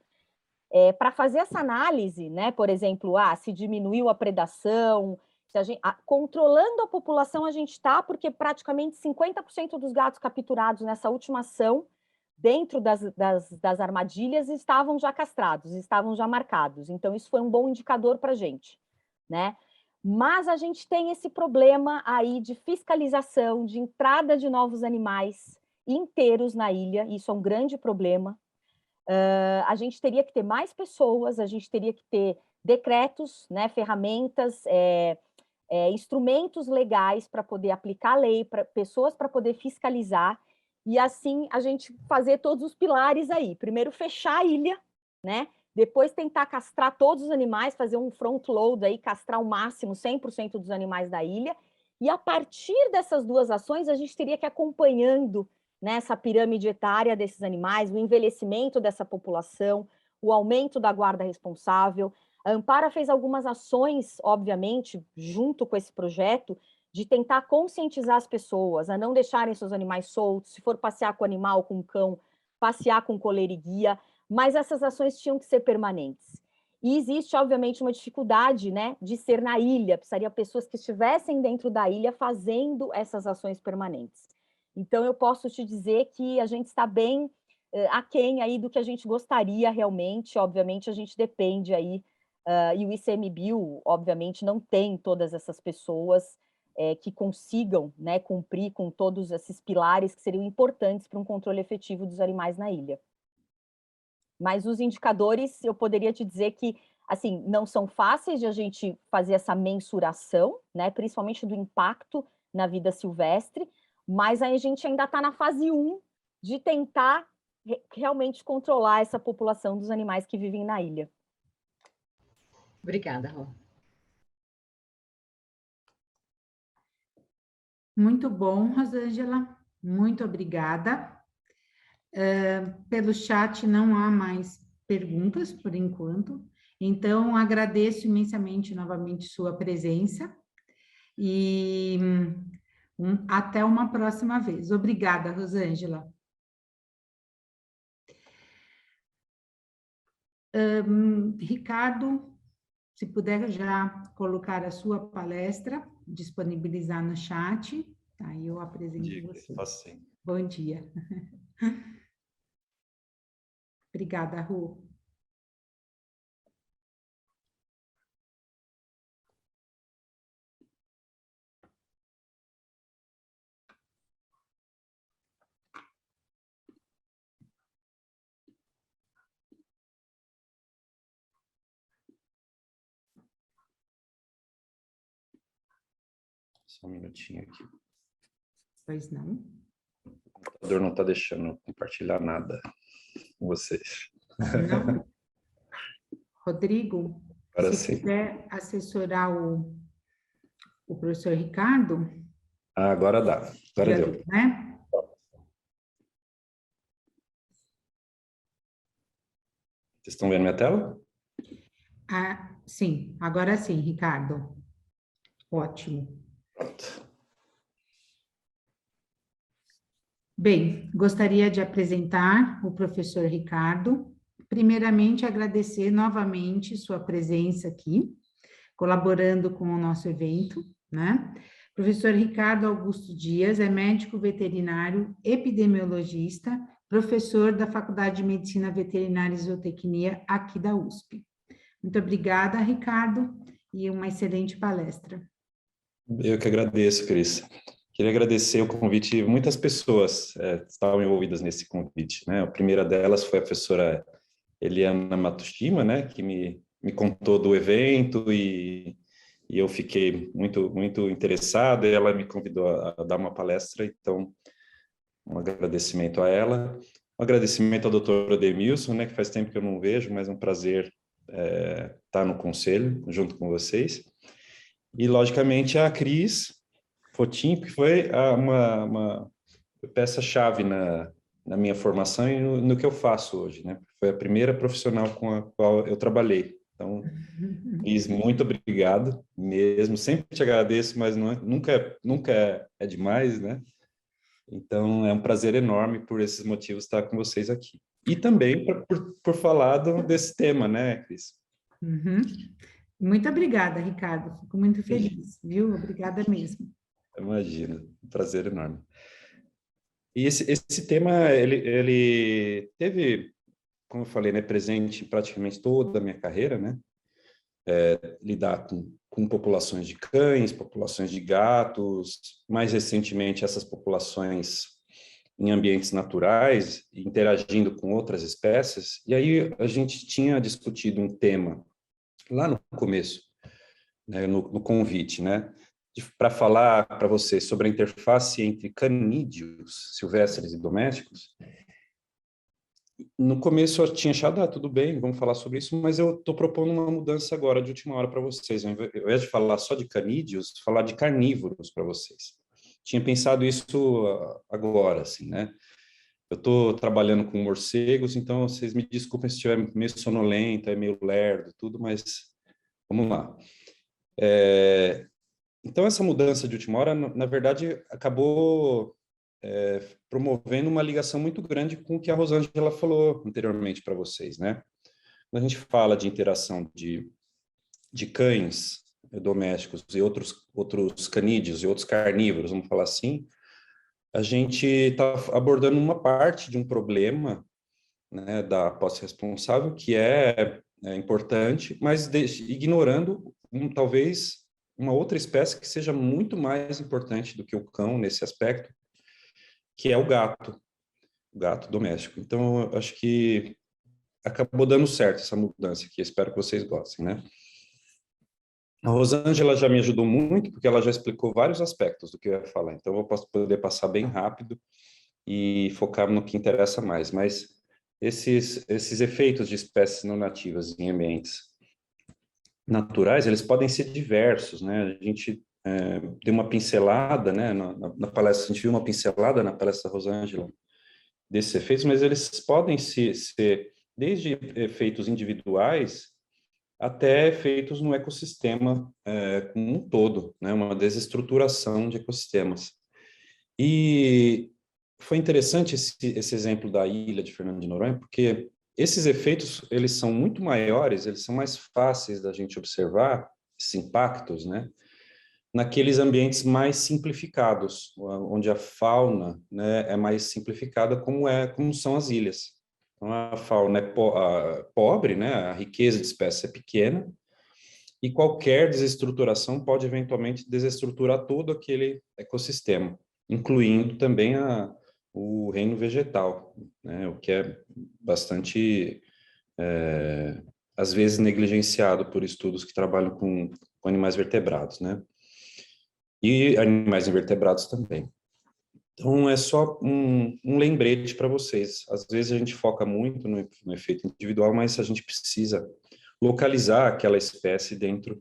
Para fazer essa análise, né, por exemplo, se diminuiu a predação, se controlando a população a gente está, porque praticamente 50% dos gatos capturados nessa última ação, dentro das armadilhas, estavam já castrados, estavam já marcados. Então, isso foi um bom indicador para a gente, né? Mas a gente tem esse problema aí de fiscalização, de entrada de novos animais inteiros na ilha, isso é um grande problema. A gente teria que ter mais pessoas, a gente teria que ter decretos, né, ferramentas, instrumentos legais para poder aplicar a lei, pessoas para poder fiscalizar, e assim a gente fazer todos os pilares aí. Primeiro, fechar a ilha, né? Depois tentar castrar todos os animais, fazer um front load aí, castrar o máximo 100% dos animais da ilha, e a partir dessas duas ações, a gente teria que ir acompanhando nessa pirâmide etária desses animais, o envelhecimento dessa população, o aumento da guarda responsável. A Ampara fez algumas ações, obviamente, junto com esse projeto, de tentar conscientizar as pessoas a não deixarem seus animais soltos, se for passear com o animal, com o cão, passear com coleira e guia, mas essas ações tinham que ser permanentes. E existe, obviamente, uma dificuldade, né, de ser na ilha, precisaria pessoas que estivessem dentro da ilha fazendo essas ações permanentes. Então, eu posso te dizer que a gente está bem aquém aí do que a gente gostaria realmente. Obviamente, a gente depende aí, e o ICMBio, obviamente, não tem todas essas pessoas que consigam, né, cumprir com todos esses pilares que seriam importantes para um controle efetivo dos animais na ilha. Mas os indicadores, eu poderia te dizer que, assim, não são fáceis de a gente fazer essa mensuração, né, principalmente do impacto na vida silvestre, mas aí a gente ainda está na fase 1 de tentar realmente controlar essa população dos animais que vivem na ilha. Obrigada, Rô. Muito bom, Rosângela, muito obrigada. Pelo chat não há mais perguntas, por enquanto, então agradeço imensamente novamente sua presença e Até uma próxima vez. Obrigada, Rosângela. Ricardo, se puder já colocar a sua palestra, disponibilizar no chat, aí eu apresento você. Faço sim. Bom dia. Obrigada, Ru. Só um minutinho aqui. Pois não? O computador não está deixando eu compartilhar nada com vocês. Não. Rodrigo, Agora se sim. puder assessorar o professor Ricardo. Ah, agora dá. Agora Já deu. deu, né? Vocês estão vendo minha tela? Ah, sim, agora sim, Ricardo. Ótimo. Pronto. Bem, gostaria de apresentar o professor Ricardo. Primeiramente, agradecer novamente sua presença aqui, colaborando com o nosso evento, né? Professor Ricardo Augusto Dias é médico veterinário, epidemiologista, professor da Faculdade de Medicina Veterinária e Zootecnia aqui da USP. Muito obrigada, Ricardo, e uma excelente palestra. Eu que agradeço, Cris. Queria agradecer o convite. Muitas pessoas estavam envolvidas nesse convite, né? A primeira delas foi a professora Eliana Matsushima, né? Que me contou do evento e eu fiquei muito interessado. E ela me convidou a dar uma palestra, então um agradecimento a ela. Um agradecimento ao doutor Ademilson, né? Que faz tempo que eu não vejo, mas é um prazer estar no conselho junto com vocês. E, logicamente, a Cris Fotim, que foi uma peça-chave na minha formação e no que eu faço hoje, né? Foi a primeira profissional com a qual eu trabalhei. Então, Cris, muito obrigado mesmo. Sempre te agradeço, mas nunca é demais, né? Então, é um prazer enorme por esses motivos estar com vocês aqui. E também por falar desse tema, né, Cris? Uhum. Muito obrigada, Ricardo. Fico muito feliz, viu? Obrigada mesmo. Imagina, um prazer enorme. E esse tema, ele teve, como eu falei, né, presente em praticamente toda a minha carreira, né? Lidar com populações de cães, populações de gatos, mais recentemente essas populações em ambientes naturais, interagindo com outras espécies. E aí a gente tinha discutido um tema lá no começo, né, no convite, né? Para falar para você sobre a interface entre canídeos silvestres e domésticos. No começo eu tinha achado, tudo bem, vamos falar sobre isso, mas eu estou propondo uma mudança agora, de última hora, para vocês. Ao invés de falar só de canídeos, falar de carnívoros para vocês. Tinha pensado isso agora, assim, né? Eu estou trabalhando com morcegos, então vocês me desculpem se estiver meio sonolento, meio lerdo, tudo, mas vamos lá. Então, essa mudança de última hora, na verdade, acabou promovendo uma ligação muito grande com o que a Rosângela falou anteriormente para vocês, né? Quando a gente fala de interação de cães domésticos e outros canídeos e outros carnívoros, vamos falar assim, a gente está abordando uma parte de um problema, né, da posse responsável, que é importante, mas ignorando talvez uma outra espécie que seja muito mais importante do que o cão nesse aspecto, que é o gato doméstico. Então, eu acho que acabou dando certo essa mudança aqui, espero que vocês gostem, né? A Rosângela já me ajudou muito, porque ela já explicou vários aspectos do que eu ia falar, então eu posso poder passar bem rápido e focar no que interessa mais, mas esses efeitos de espécies não nativas em ambientes naturais, eles podem ser diversos, né? A gente deu uma pincelada, né, na palestra, a gente viu uma pincelada na palestra da Rosângela desses efeitos, mas eles podem ser desde efeitos individuais até efeitos no ecossistema como um todo, né, uma desestruturação de ecossistemas. E foi interessante esse exemplo da ilha de Fernando de Noronha, porque esses efeitos, eles são muito maiores, eles são mais fáceis da gente observar, esses impactos, né, naqueles ambientes mais simplificados, onde a fauna, né, é mais simplificada, como são as ilhas. Então, a fauna é pobre, né, a riqueza de espécies é pequena, e qualquer desestruturação pode eventualmente desestruturar todo aquele ecossistema, incluindo também o reino vegetal, né, o que é bastante, às vezes, negligenciado por estudos que trabalham com animais vertebrados, né? E animais invertebrados também. Então, é só um lembrete para vocês. Às vezes a gente foca muito no efeito individual, mas a gente precisa localizar aquela espécie dentro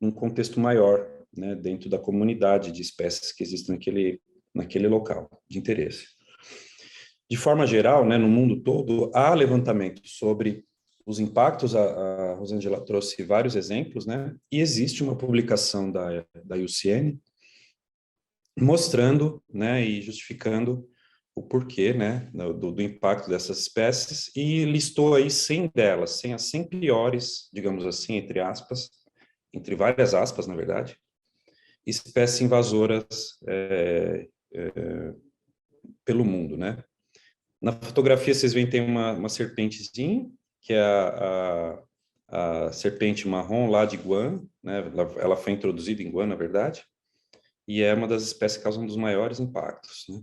de um contexto maior, né, dentro da comunidade de espécies que existem naquele local de interesse. De forma geral, né, no mundo todo, há levantamento sobre os impactos. A Rosângela trouxe vários exemplos, né, e existe uma publicação da IUCN mostrando, né, e justificando o porquê, né, do impacto dessas espécies, e listou aí 100 delas, 100 as 100 piores, digamos assim, entre aspas, entre várias aspas, na verdade, espécies invasoras pelo mundo, né? Na fotografia vocês veem tem uma serpentezinha, que é a serpente marrom lá de Guam, né? Ela foi introduzida em Guam, na verdade, e é uma das espécies que causam um dos maiores impactos, né?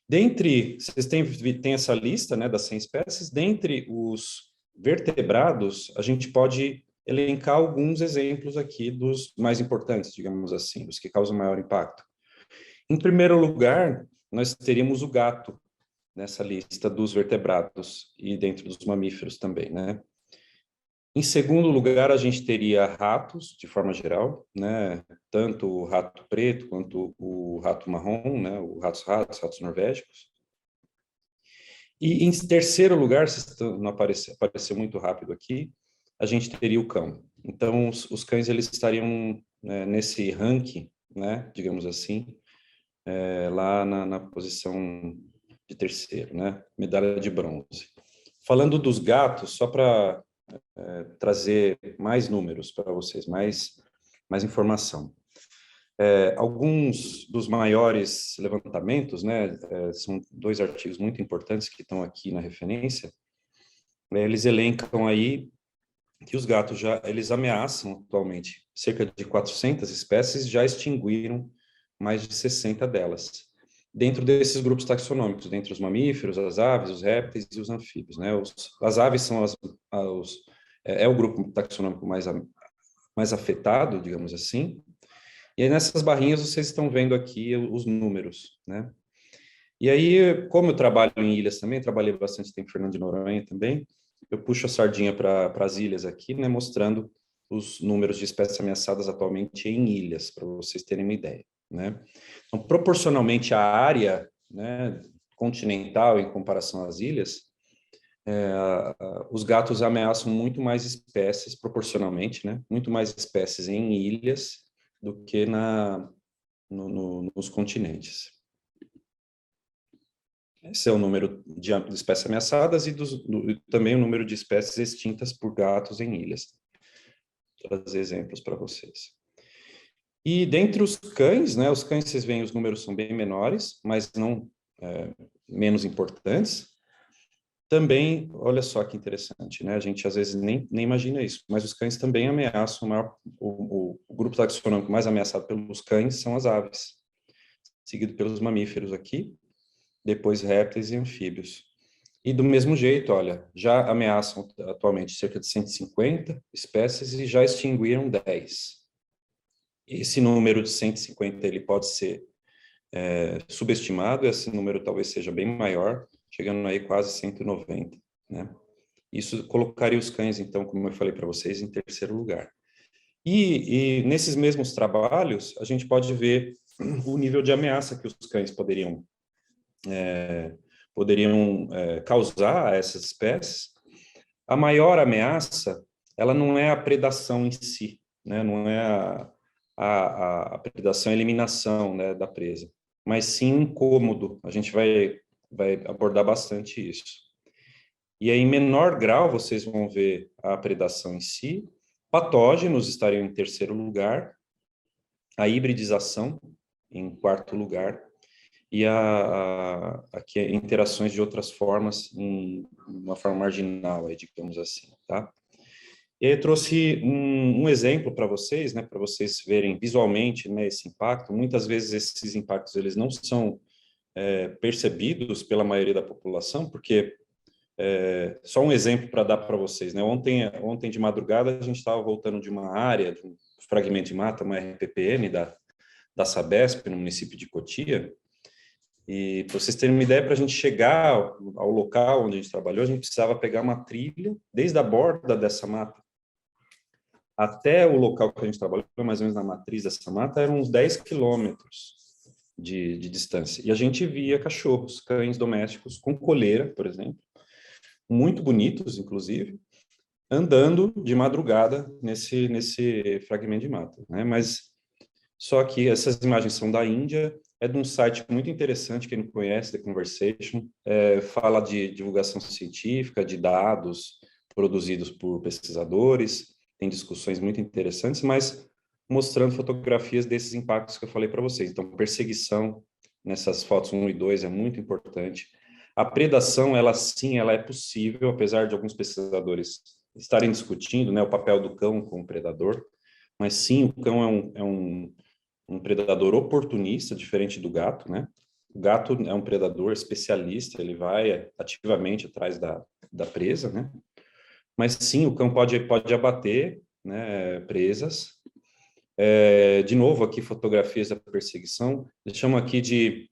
Dentre, vocês têm essa lista, né, das 100 espécies, dentre os vertebrados, a gente pode elencar alguns exemplos aqui dos mais importantes, digamos assim, dos que causam maior impacto. Em primeiro lugar, nós teríamos o gato nessa lista dos vertebrados e dentro dos mamíferos também, né? Em segundo lugar, a gente teria ratos, de forma geral, né? Tanto o rato preto quanto o rato marrom, né? O ratos norvégicos. E em terceiro lugar, não apareceu muito rápido aqui, a gente teria o cão. Então, os cães eles estariam, né, nesse ranking, né? Digamos assim, lá na posição de terceiro, né? Medalha de bronze. Falando dos gatos, só para trazer mais números para vocês, mais informação. Alguns dos maiores levantamentos, né, são 2 artigos muito importantes que estão aqui na referência, eles elencam aí que os gatos eles ameaçam atualmente cerca de 400 espécies, já extinguiram mais de 60 delas. Dentro desses grupos taxonômicos, dentre os mamíferos, as aves, os répteis e os anfíbios, né? As aves são o grupo taxonômico mais afetado, digamos assim. E aí nessas barrinhas vocês estão vendo aqui os números, né? E aí, como eu trabalho em ilhas também, trabalhei bastante tempo em Fernando de Noronha também, eu puxo a sardinha para as ilhas aqui, né, mostrando os números de espécies ameaçadas atualmente em ilhas, para vocês terem uma ideia, né? Então, proporcionalmente à área, né, continental em comparação às ilhas, os gatos ameaçam muito mais espécies, proporcionalmente, né, muito mais espécies em ilhas do que nos continentes. Esse é o número de espécies ameaçadas e também o número de espécies extintas por gatos em ilhas. Vou trazer exemplos para vocês. E dentre os cães, né, os cães, vocês veem, os números são bem menores, mas não menos importantes. Também, olha só que interessante, né, a gente às vezes nem imagina isso, mas os cães também ameaçam, o grupo taxonômico mais ameaçado pelos cães são as aves, seguido pelos mamíferos aqui, depois répteis e anfíbios. E do mesmo jeito, olha, já ameaçam atualmente cerca de 150 espécies e já extinguiram 10. Esse número de 150 ele pode ser subestimado, esse número talvez seja bem maior, chegando aí quase 190, né? Isso colocaria os cães, então, como eu falei para vocês, em terceiro lugar. E nesses mesmos trabalhos, a gente pode ver o nível de ameaça que os cães poderiam causar a essas espécies. A maior ameaça, ela não é a predação em si, né? Não é a predação, a eliminação, né, da presa. mas sim um incômodo. A gente vai abordar bastante isso. E aí, em menor grau, vocês vão ver a predação em si, patógenos estariam em terceiro lugar, a hibridização em quarto lugar, e aqui interações de outras formas em uma forma marginal, aí, digamos assim, tá? E aí eu trouxe um exemplo para vocês, né, para vocês verem visualmente, né, esse impacto. Muitas vezes esses impactos eles não são percebidos pela maioria da população, porque só um exemplo para dar para vocês, né? Ontem de madrugada a gente estava voltando de uma área, de um fragmento de mata, uma RPPN da Sabesp, no município de Cotia. E para vocês terem uma ideia, para a gente chegar ao local onde a gente trabalhou, a gente precisava pegar uma trilha desde a borda dessa mata até o local que a gente trabalhou, mais ou menos na matriz dessa mata, eram uns 10 quilômetros de distância. E a gente via cachorros, cães domésticos, com coleira, por exemplo, muito bonitos, inclusive, andando de madrugada nesse fragmento de mata, né? Mas só que essas imagens são da Índia, é de um site muito interessante, quem não conhece, The Conversation, fala de divulgação científica, de dados produzidos por pesquisadores, tem discussões muito interessantes, mas mostrando fotografias desses impactos que eu falei para vocês. Então, perseguição nessas fotos 1 e 2 é muito importante. A predação, ela sim, ela é possível, apesar de alguns pesquisadores estarem discutindo, né, o papel do cão como predador, mas sim, o cão é um predador oportunista, diferente do gato, né? O gato é um predador especialista, ele vai ativamente atrás da presa, né? Mas sim, o cão pode abater, né, presas. De novo, aqui fotografias da perseguição. Eu chamo aqui de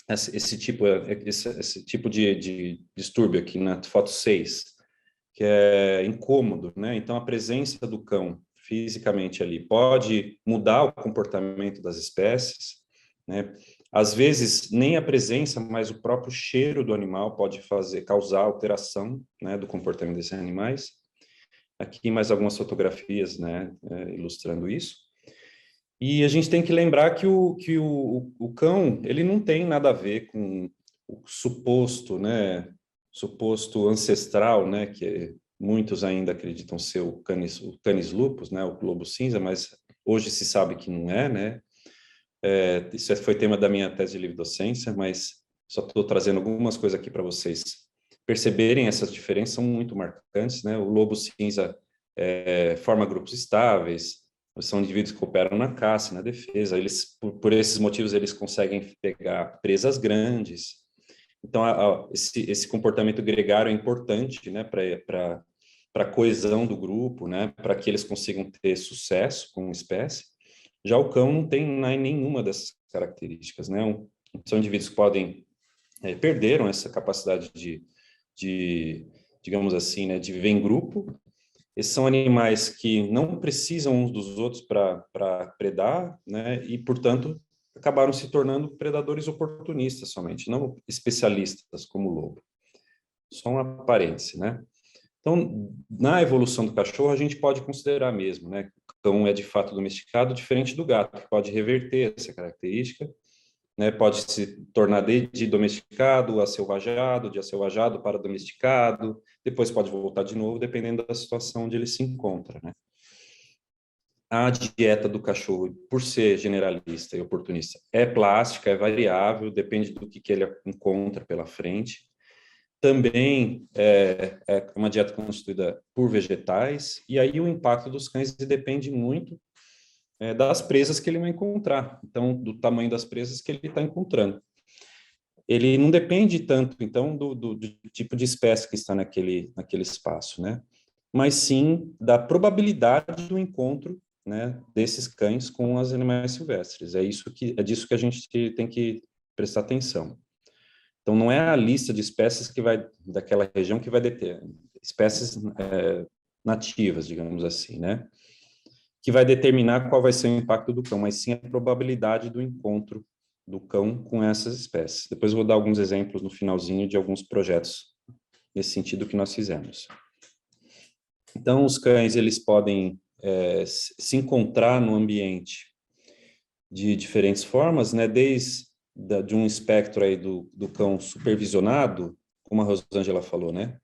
esse tipo de distúrbio aqui na foto 6, que é incômodo, né? Então, a presença do cão fisicamente ali pode mudar o comportamento das espécies, né? Às vezes, nem a presença, mas o próprio cheiro do animal pode causar alteração, né, do comportamento desses animais. Aqui mais algumas fotografias, né, ilustrando isso. E a gente tem que lembrar que o cão, ele não tem nada a ver com o suposto, né, suposto ancestral, né, que muitos ainda acreditam ser o Canis lupus, né, o lobo cinza, mas hoje se sabe que não é, né. Isso foi tema da minha tese de livre docência, mas só estou trazendo algumas coisas aqui para vocês perceberem. Essas diferenças são muito marcantes, né. O lobo cinza forma grupos estáveis, são indivíduos que cooperam na caça, na defesa. Eles, por esses motivos, eles conseguem pegar presas grandes. Então, esse comportamento gregário é importante, né, para a coesão do grupo, né, para que eles consigam ter sucesso como espécie. Já o cão não tem nenhuma dessas características, né? São indivíduos que perderam essa capacidade digamos assim, né, de viver em grupo. Esses são animais que não precisam uns dos outros para predar, né? E, portanto, acabaram se tornando predadores oportunistas somente, não especialistas como o lobo. Só uma aparência, né? Então, na evolução do cachorro, a gente pode considerar mesmo, né? O cão é de fato domesticado, diferente do gato, que pode reverter essa característica, né? Pode se tornar de domesticado a selvajado, de aselvajado para domesticado, depois pode voltar de novo, dependendo da situação onde ele se encontra, né? A dieta do cachorro, por ser generalista e oportunista, é plástica, é variável, depende do que ele encontra pela frente. Também é uma dieta constituída por vegetais, e aí o impacto dos cães depende muito das presas que ele vai encontrar, então, do tamanho das presas que ele está encontrando. Ele não depende tanto, então, do tipo de espécie que está naquele espaço, né? Mas sim da probabilidade do encontro, né, desses cães com os animais silvestres. É disso que a gente tem que prestar atenção. Então, não é a lista de espécies daquela região que vai deter, espécies nativas, digamos assim, né? Que vai determinar qual vai ser o impacto do cão, mas sim a probabilidade do encontro do cão com essas espécies. Depois eu vou dar alguns exemplos no finalzinho de alguns projetos nesse sentido que nós fizemos. Então, os cães, eles podem se encontrar no ambiente de diferentes formas, né? Desde de um espectro aí do cão supervisionado, como a Rosângela falou, né?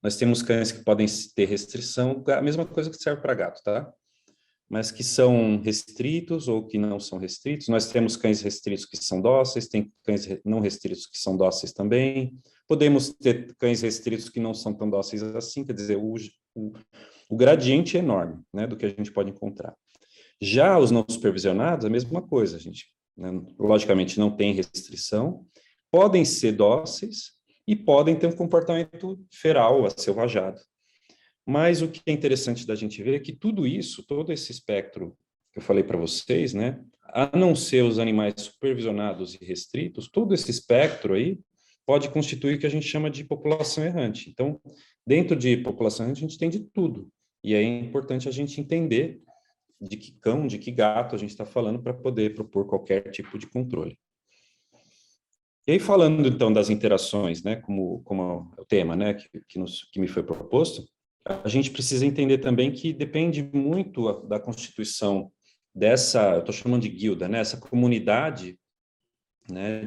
Nós temos cães que podem ter restrição, a mesma coisa que serve para gato, tá? Mas que são restritos ou que não são restritos. Nós temos cães restritos que são dóceis, tem cães não restritos que são dóceis também. Podemos ter cães restritos que não são tão dóceis assim, quer dizer, o gradiente é enorme, né, do que a gente pode encontrar. Já os não supervisionados, a mesma coisa, a gente, né, logicamente não tem restrição, podem ser dóceis e podem ter um comportamento feral, acelvajado. Mas o que é interessante da gente ver é que tudo isso, todo esse espectro que eu falei para vocês, né, a não ser os animais supervisionados e restritos, todo esse espectro aí pode constituir o que a gente chama de população errante. Então, dentro de população errante, a gente tem de tudo. E aí é importante a gente entender de que cão, de que gato a gente está falando para poder propor qualquer tipo de controle. E aí, falando então das interações, né, como é o tema, né, que me foi proposto, a gente precisa entender também que depende muito da constituição dessa, eu estou chamando de guilda, né, essa comunidade, né,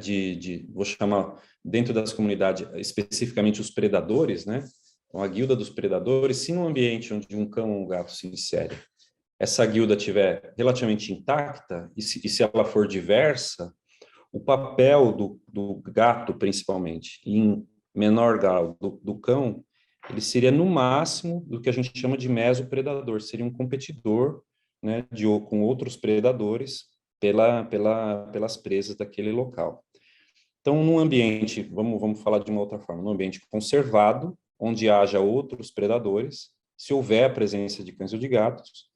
vou chamar dentro das comunidades especificamente os predadores, né, então a guilda dos predadores, se num ambiente onde um cão ou um gato se insere, essa guilda estiver relativamente intacta, e se ela for diversa, o papel do gato, principalmente, em menor grau do cão, ele seria no máximo do que a gente chama de mesopredador, seria um competidor, né, com outros predadores pelas presas daquele local. Então, num ambiente, vamos falar de uma outra forma, num ambiente conservado, onde haja outros predadores, se houver a presença de cães ou de gatos,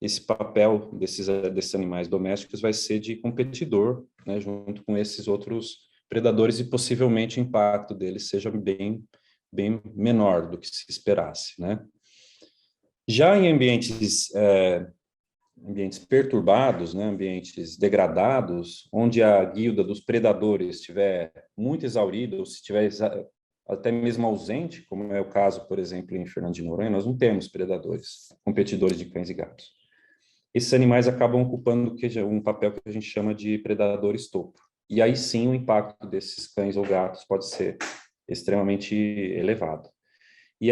esse papel desses animais domésticos vai ser de competidor, né, junto com esses outros predadores, e possivelmente o impacto deles seja bem menor do que se esperasse, né? Já em ambientes perturbados, né, ambientes degradados, onde a guilda dos predadores estiver muito exaurida, ou se estiver até mesmo ausente, como é o caso, por exemplo, em Fernando de Noronha, nós não temos predadores, competidores de cães e gatos. Esses animais acabam ocupando um papel que a gente chama de predadores topo. E aí sim o impacto desses cães ou gatos pode ser extremamente elevado. E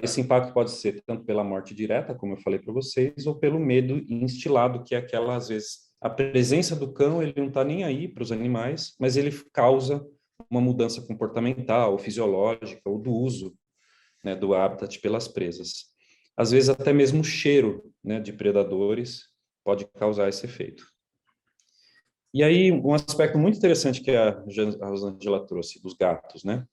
esse impacto pode ser tanto pela morte direta, como eu falei para vocês, ou pelo medo instilado, que é aquela, às vezes, a presença do cão, ele não está nem aí para os animais, mas ele causa uma mudança comportamental, ou fisiológica, ou do uso, né, do habitat pelas presas. Às vezes até mesmo o cheiro, né, de predadores pode causar esse efeito. E aí, um aspecto muito interessante que a Rosângela trouxe dos gatos, né?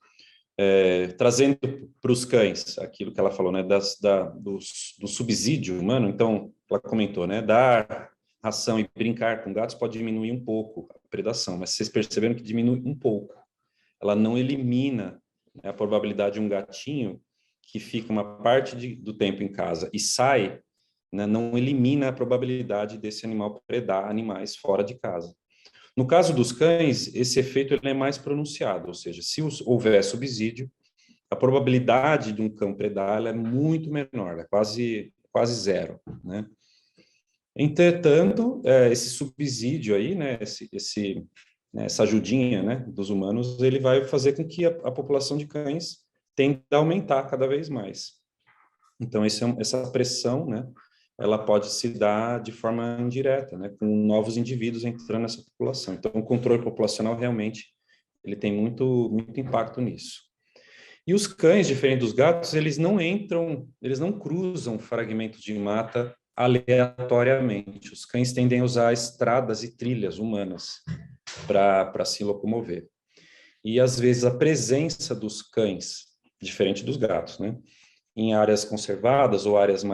Trazendo para os cães aquilo que ela falou, né, do subsídio humano. Então, ela comentou, né, dar ração e brincar com gatos pode diminuir um pouco a predação, mas vocês perceberam que diminui um pouco. Ela não elimina, né, a probabilidade de um gatinho que fica uma parte do tempo em casa e sai, né, não elimina a probabilidade desse animal predar animais fora de casa. No caso dos cães, esse efeito ele é mais pronunciado, ou seja, se houver subsídio, a probabilidade de um cão predar ela é muito menor, é quase zero, né? Entretanto, esse subsídio aí, né, essa ajudinha, né, dos humanos, ele vai fazer com que a população de cães tenda a aumentar cada vez mais. Então, essa pressão, né, ela pode se dar de forma indireta, né, com novos indivíduos entrando nessa população. Então, o controle populacional realmente ele tem muito impacto nisso. E os cães, diferente dos gatos, eles não cruzam fragmentos de mata aleatoriamente. Os cães tendem a usar estradas e trilhas humanas para se locomover. E, às vezes, a presença dos cães, diferente dos gatos, né, em áreas conservadas ou áreas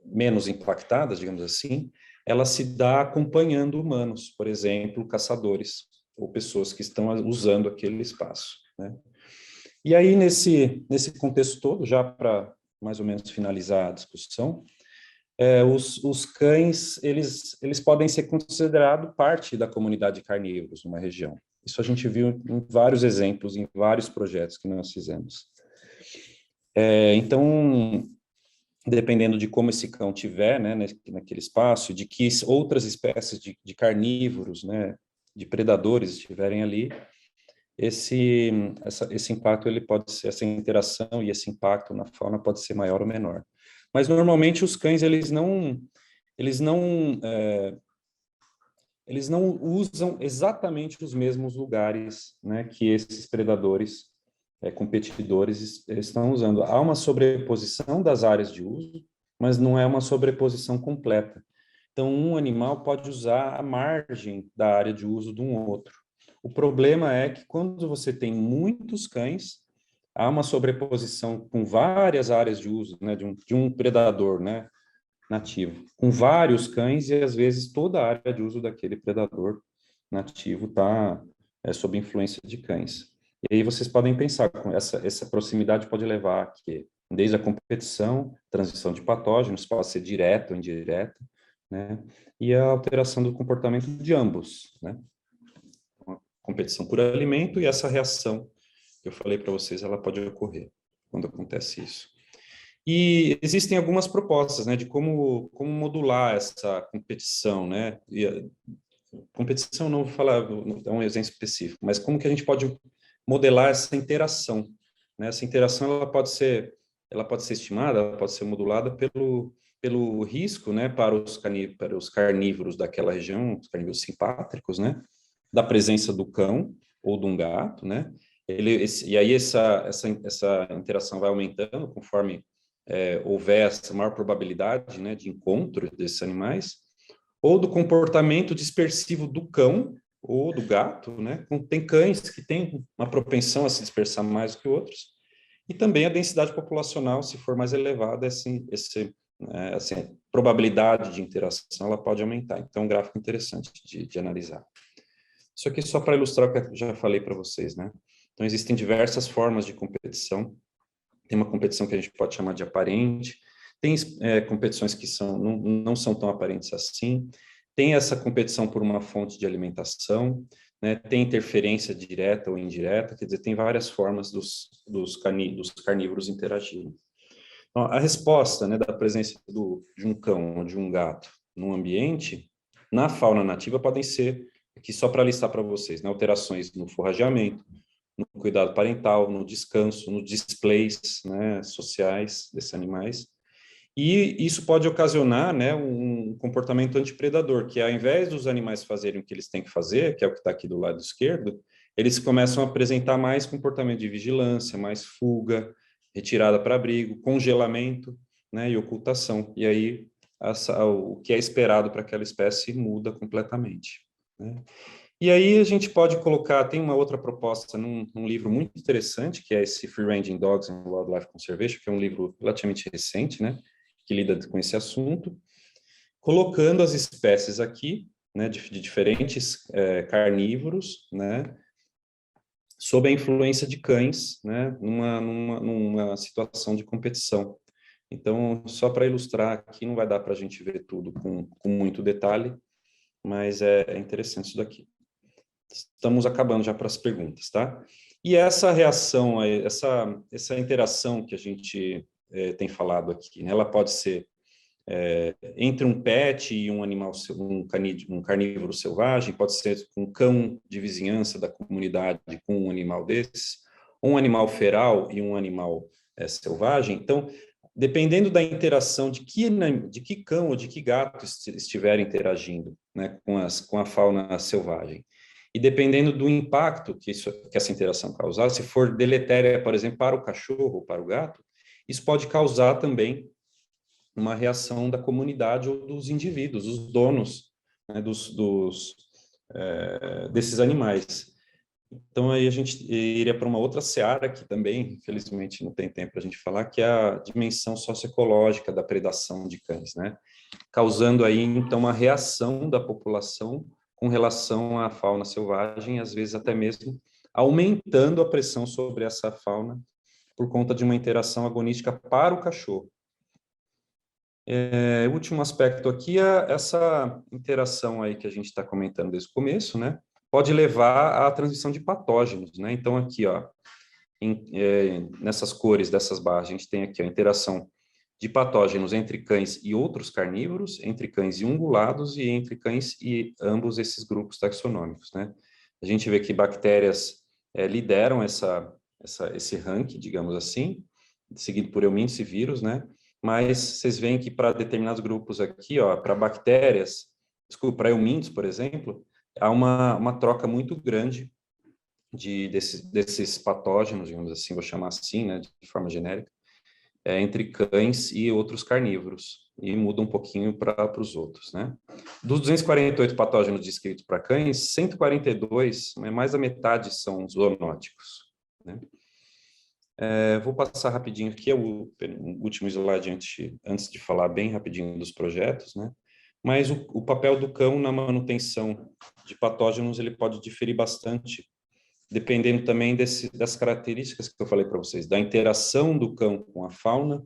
menos impactadas, digamos assim, ela se dá acompanhando humanos, por exemplo, caçadores ou pessoas que estão usando aquele espaço, né? E aí, nesse contexto todo, já para mais ou menos finalizar a discussão, os cães, eles podem ser considerados parte da comunidade de carnívoros numa região. Isso a gente viu em vários exemplos, em vários projetos que nós fizemos. Então, dependendo de como esse cão tiver, né, naquele espaço, de que outras espécies de carnívoros, né, de predadores estiverem ali, esse impacto, ele pode ser, essa interação e esse impacto na fauna pode ser maior ou menor. Mas, normalmente, os cães, eles não usam exatamente os mesmos lugares, né, que esses predadores, competidores, estão usando. Há uma sobreposição das áreas de uso, mas não é uma sobreposição completa. Então, um animal pode usar a margem da área de uso de um outro. O problema é que quando você tem muitos cães, há uma sobreposição com várias áreas de uso, né, de um predador, né, nativo, com vários cães, e às vezes toda a área de uso daquele predador nativo está sob influência de cães. E aí vocês podem pensar, com essa proximidade pode levar a que, desde a competição, transição de patógenos, pode ser direta ou indireta, né, e a alteração do comportamento de ambos, né, a competição por alimento e essa reação que eu falei para vocês, ela pode ocorrer quando acontece isso. E existem algumas propostas, né, de como modular essa competição, né, e competição, não vou falar, vou dar um exemplo específico, mas como que a gente pode modelar essa interação, né? Essa interação, ela pode ser estimada, ela pode ser modulada pelo risco, né, para os carnívoros daquela região, os carnívoros simpátricos, né, da presença do cão ou de um gato, né, e aí essa interação vai aumentando conforme houver essa maior probabilidade, né, de encontro desses animais, ou do comportamento dispersivo do cão ou do gato, né? Tem cães que têm uma propensão a se dispersar mais do que outros, e também a densidade populacional, se for mais elevada, a probabilidade de interação ela pode aumentar. Então, é um gráfico interessante de analisar. Isso aqui é só para ilustrar o que eu já falei para vocês, né? Então, existem diversas formas de competição. Tem uma competição que a gente pode chamar de aparente, tem competições que não são tão aparentes assim, tem essa competição por uma fonte de alimentação, né? Tem interferência direta ou indireta, quer dizer, tem várias formas dos carnívoros interagirem. Então, a resposta, né, da presença de um cão ou de um gato num ambiente, na fauna nativa, podem ser, aqui só para listar para vocês, né, alterações no forrageamento, no cuidado parental, no descanso, nos displays, né, sociais desses animais. E isso pode ocasionar, né, um comportamento antipredador, que ao invés dos animais fazerem o que eles têm que fazer, que é o que está aqui do lado esquerdo, eles começam a apresentar mais comportamento de vigilância, mais fuga, retirada para abrigo, congelamento, né, e ocultação. E aí o que é esperado para aquela espécie muda completamente, né? E aí a gente pode colocar, tem uma outra proposta num livro muito interessante, que é esse Free Ranging Dogs and Wildlife Conservation, que é um livro relativamente recente, né, que lida com esse assunto, colocando as espécies aqui, né, de diferentes carnívoros, né, sob a influência de cães, né, numa situação de competição. Então, só para ilustrar aqui, não vai dar para a gente ver tudo com muito detalhe, mas é interessante isso daqui. Estamos acabando já para as perguntas, tá? E essa reação, essa interação que a gente tem falado aqui, né, ela pode ser entre um pet e um animal, um carnívoro selvagem, pode ser um cão de vizinhança da comunidade com um animal desses, um animal feral e um animal selvagem. Então, dependendo da interação de que cão ou de que gato estiver interagindo, né, com a fauna selvagem, e dependendo do impacto que essa interação causar, se for deletéria, por exemplo, para o cachorro ou para o gato, isso pode causar também uma reação da comunidade ou dos indivíduos, os donos, né, desses animais. Então, aí a gente iria para uma outra seara, que também, infelizmente, não tem tempo para a gente falar, que é a dimensão socioecológica da predação de cães, né? Causando aí, então, uma reação da população com relação à fauna selvagem, às vezes até mesmo aumentando a pressão sobre essa fauna por conta de uma interação agonística para o cachorro. O último aspecto aqui é essa interação aí que a gente está comentando desde o começo, né? Pode levar à transmissão de patógenos, né? Então, aqui, ó, nessas cores dessas barras, a gente tem aqui a interação de patógenos entre cães e outros carnívoros, entre cães e ungulados e entre cães e ambos esses grupos taxonômicos, né? A gente vê que bactérias lideram esse ranking, digamos assim, seguido por eumintes e vírus, né? Mas vocês veem que para determinados grupos aqui, ó, para bactérias, desculpa, para eumintes, por exemplo, há uma troca muito grande desses patógenos, digamos assim, vou chamar assim, né, de forma genérica, entre cães e outros carnívoros, e muda um pouquinho para os outros, né? Dos 248 patógenos descritos para cães, 142, mais da metade são zoonóticos, né? Vou passar rapidinho aqui, é o último slide antes de falar bem rapidinho dos projetos, né? Mas o papel do cão na manutenção de patógenos, ele pode diferir bastante, dependendo também das características que eu falei para vocês, da interação do cão com a fauna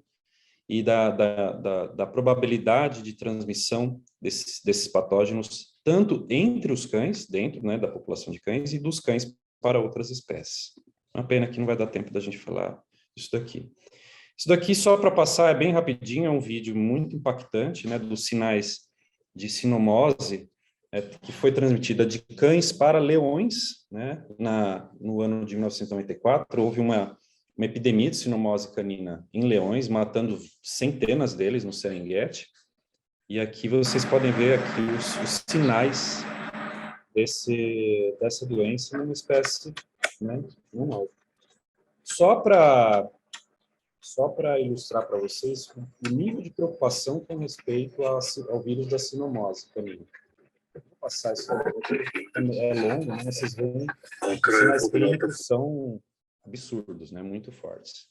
e da probabilidade de transmissão desses patógenos, tanto entre os cães, dentro, né, da população de cães, e dos cães para outras espécies. Uma pena que não vai dar tempo da gente falar disso daqui. Isso daqui, só para passar, é bem rapidinho, é um vídeo muito impactante, né, dos sinais de sinomose, que foi transmitida de cães para leões, né, no ano de 1994, houve uma epidemia de sinomose canina em leões, matando centenas deles no Serengeti, e aqui vocês podem ver aqui os sinais dessa doença numa espécie, né, animal. Só para ilustrar para vocês o nível de preocupação com respeito ao vírus da sinomose canina. Vou passar isso para vocês, é longo, né? Vocês veem que os sinais clínicos são absurdos, né? Muito fortes.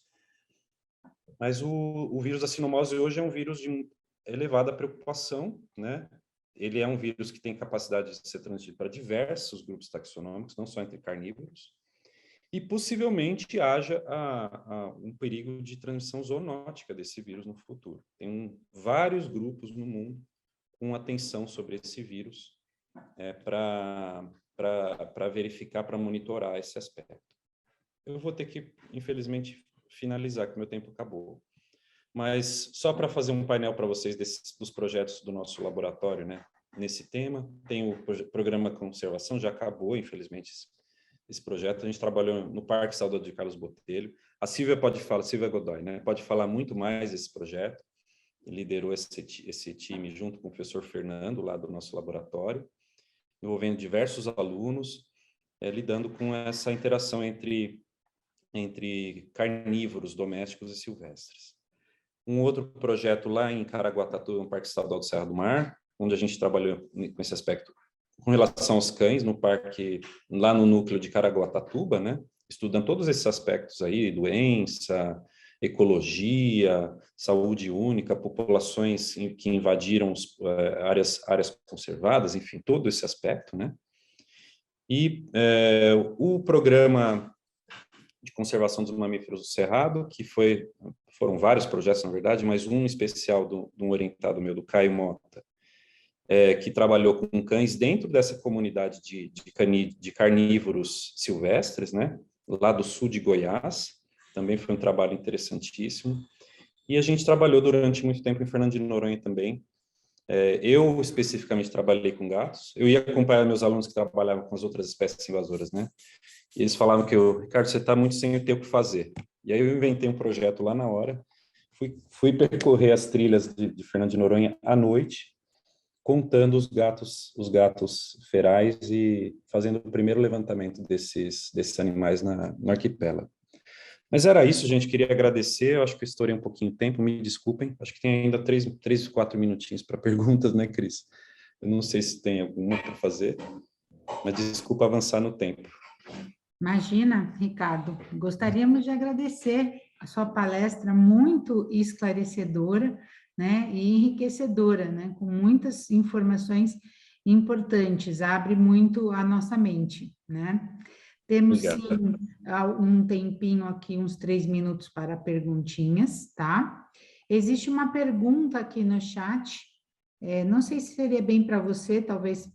Mas o vírus da sinomose hoje é um vírus de elevada preocupação, né? Ele é um vírus que tem capacidade de ser transmitido para diversos grupos taxonômicos, não só entre carnívoros, e possivelmente haja um perigo de transmissão zoonótica desse vírus no futuro. Tem vários grupos no mundo com atenção sobre esse vírus para verificar, para monitorar esse aspecto. Eu vou ter que, infelizmente, finalizar, que meu tempo acabou. Mas só para fazer um painel para vocês dos projetos do nosso laboratório, né? Nesse tema, tem o programa Conservação, já acabou, infelizmente, esse projeto. A gente trabalhou no Parque Saúde de Carlos Botelho. A Silvia Silvia Godoy, né? Pode falar muito mais desse projeto. Liderou esse time junto com o professor Fernando, lá do nosso laboratório, envolvendo diversos alunos, lidando com essa interação entre carnívoros domésticos e silvestres. Um outro projeto lá em Caraguatatuba, no Parque Estadual do Serra do Mar, onde a gente trabalhou com esse aspecto com relação aos cães, no parque, lá no núcleo de Caraguatatuba, né? Estudando todos esses aspectos aí, doença, ecologia, saúde única, populações que invadiram áreas conservadas, enfim, todo esse aspecto, né? E o programa de conservação dos mamíferos do Cerrado, que foram vários projetos, na verdade, mas um especial de um orientado meu, do Caio Mota, que trabalhou com cães dentro dessa comunidade de carnívoros silvestres, né, lá do sul de Goiás. Também foi um trabalho interessantíssimo. E a gente trabalhou durante muito tempo em Fernando de Noronha também. Eu, especificamente, trabalhei com gatos. Eu ia acompanhar meus alunos que trabalhavam com as outras espécies invasoras, né? E eles falavam que, Ricardo, você está muito sem ter o que fazer. E aí eu inventei um projeto lá na hora. Fui percorrer as trilhas de Fernando de Noronha à noite, contando os gatos ferais e fazendo o primeiro levantamento desses animais no arquipélago. Mas era isso, gente, queria agradecer, eu acho que eu estourei um pouquinho de tempo, me desculpem, acho que tem ainda 4 minutinhos para perguntas, né, Cris? Eu não sei se tem alguma para fazer, mas desculpa avançar no tempo. Imagina, Ricardo, gostaríamos de agradecer a sua palestra muito esclarecedora, né, e enriquecedora, né, com muitas informações importantes, abre muito a nossa mente, né? Temos, sim, um tempinho aqui, uns 3 minutos para perguntinhas, tá? Existe uma pergunta aqui no chat, não sei se seria bem para você, talvez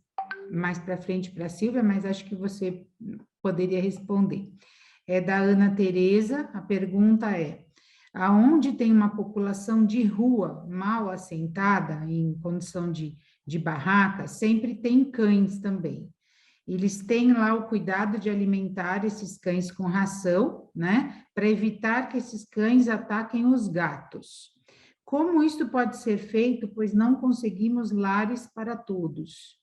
mais para frente para a Silvia, mas acho que você poderia responder. É da Ana Tereza, a pergunta é: Aonde tem uma população de rua mal assentada, em condição de barraca, sempre tem cães também. Eles têm lá o cuidado de alimentar esses cães com ração, né, para evitar que esses cães ataquem os gatos. Como isso pode ser feito, pois não conseguimos lares para todos?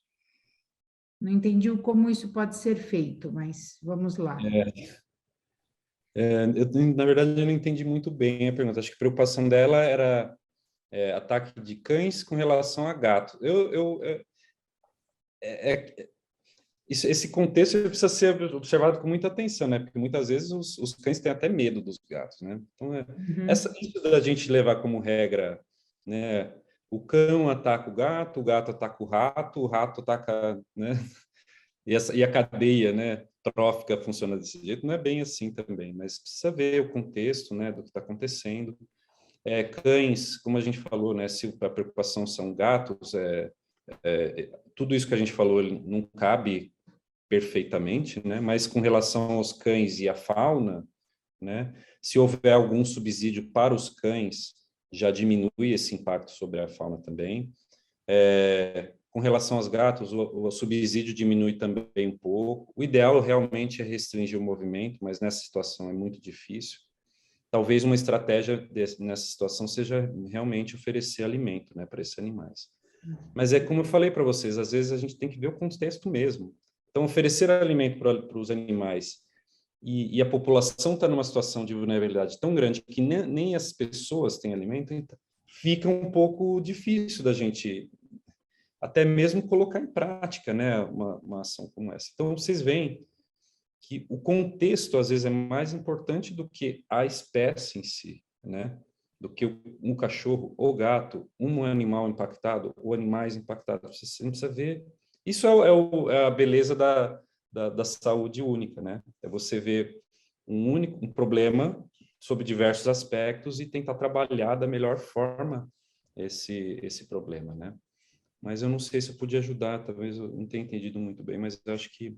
Não entendi como isso pode ser feito, mas vamos lá. Na verdade, eu não entendi muito bem a pergunta. Acho que a preocupação dela era ataque de cães com relação a gato. Esse contexto precisa ser observado com muita atenção, né? Porque muitas vezes os cães têm até medo dos gatos, né? Então, isso da gente levar como regra, né? O cão ataca o gato ataca o rato ataca, né? E a cadeia, né, trófica funciona desse jeito. Não é bem assim também, mas precisa ver o contexto, né, do que está acontecendo. Cães, como a gente falou, né, se a preocupação são gatos, tudo isso que a gente falou não cabe perfeitamente, né, mas com relação aos cães e à fauna, né, se houver algum subsídio para os cães, já diminui esse impacto sobre a fauna também. Com relação aos gatos, o subsídio diminui também um pouco. O ideal realmente é restringir o movimento, mas nessa situação é muito difícil. Talvez uma estratégia nessa situação seja realmente oferecer alimento, né, para esses animais. Mas como eu falei para vocês, às vezes a gente tem que ver o contexto mesmo. Então, oferecer alimento para os animais e a população está numa situação de vulnerabilidade tão grande que nem as pessoas têm alimento, então fica um pouco difícil da gente até mesmo colocar em prática, né, uma ação como essa. Então, vocês veem que o contexto, às vezes, é mais importante do que a espécie em si, né? Do que um cachorro ou gato, um animal impactado ou animais impactados. Você precisa ver. Isso é a beleza da saúde única, né? É você ver um problema sob diversos aspectos e tentar trabalhar da melhor forma esse problema, né? Mas eu não sei se eu podia ajudar, talvez eu não tenha entendido muito bem, mas eu acho que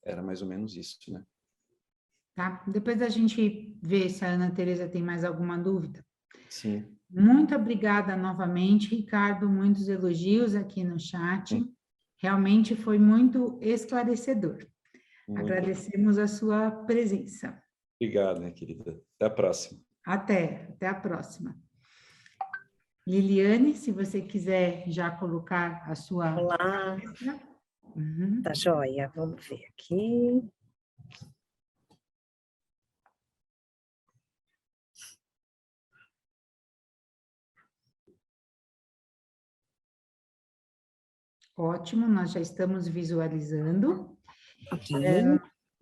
era mais ou menos isso, né? Tá? Depois a gente vê se a Ana Tereza tem mais alguma dúvida. Sim. Muito obrigada novamente, Ricardo, muitos elogios aqui no chat. Sim. Realmente foi muito esclarecedor. Muito Agradecemos a sua presença. obrigado, minha querida. Até a próxima. Até a próxima. Liliane, se você quiser já colocar a sua... Olá. Uhum. Tá joia, vamos ver aqui. Ótimo, nós já estamos visualizando. Ok.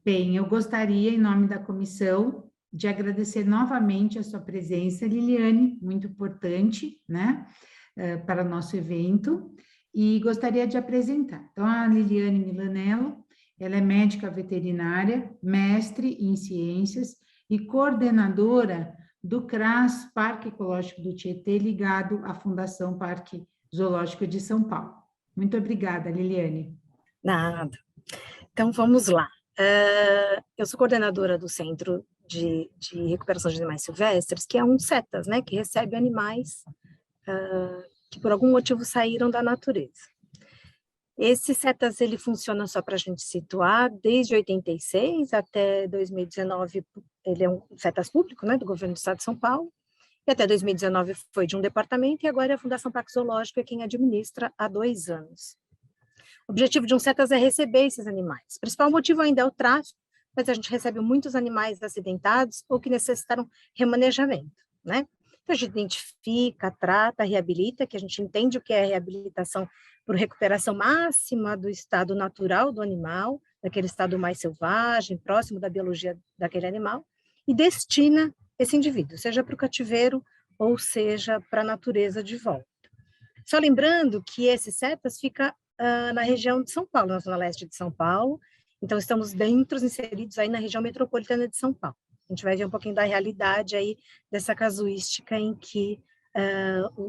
Bem, eu gostaria, em nome da comissão, de agradecer novamente a sua presença, Liliane, muito importante, né, para o nosso evento, e gostaria de apresentar. Então, a Liliane Milanello, ela é médica veterinária, mestre em ciências e coordenadora do CRAS, Parque Ecológico do Tietê, ligado à Fundação Parque Zoológico de São Paulo. Muito obrigada, Liliane. Nada. Então, vamos lá. Eu sou coordenadora do Centro de Recuperação de Animais Silvestres, que é um CETAS, né, que recebe animais que por algum motivo saíram da natureza. Esse CETAS, ele funciona, só para a gente situar, desde 86 até 2019, ele é um CETAS público, né, do governo do estado de São Paulo, e até 2019 foi de um departamento, e agora a Fundação Parque Zoológico é quem administra há 2 anos. O objetivo de um CETAS é receber esses animais. O principal motivo ainda é o tráfico, mas a gente recebe muitos animais acidentados ou que necessitaram remanejamento, né? Então, a gente identifica, trata, reabilita, que a gente entende o que é reabilitação por recuperação máxima do estado natural do animal, daquele estado mais selvagem, próximo da biologia daquele animal, e destina esse indivíduo, seja para o cativeiro ou seja para a natureza de volta. Só lembrando que esse CETAS fica na região de São Paulo, na zona leste de São Paulo, então estamos inseridos aí na região metropolitana de São Paulo. A gente vai ver um pouquinho da realidade aí dessa casuística em que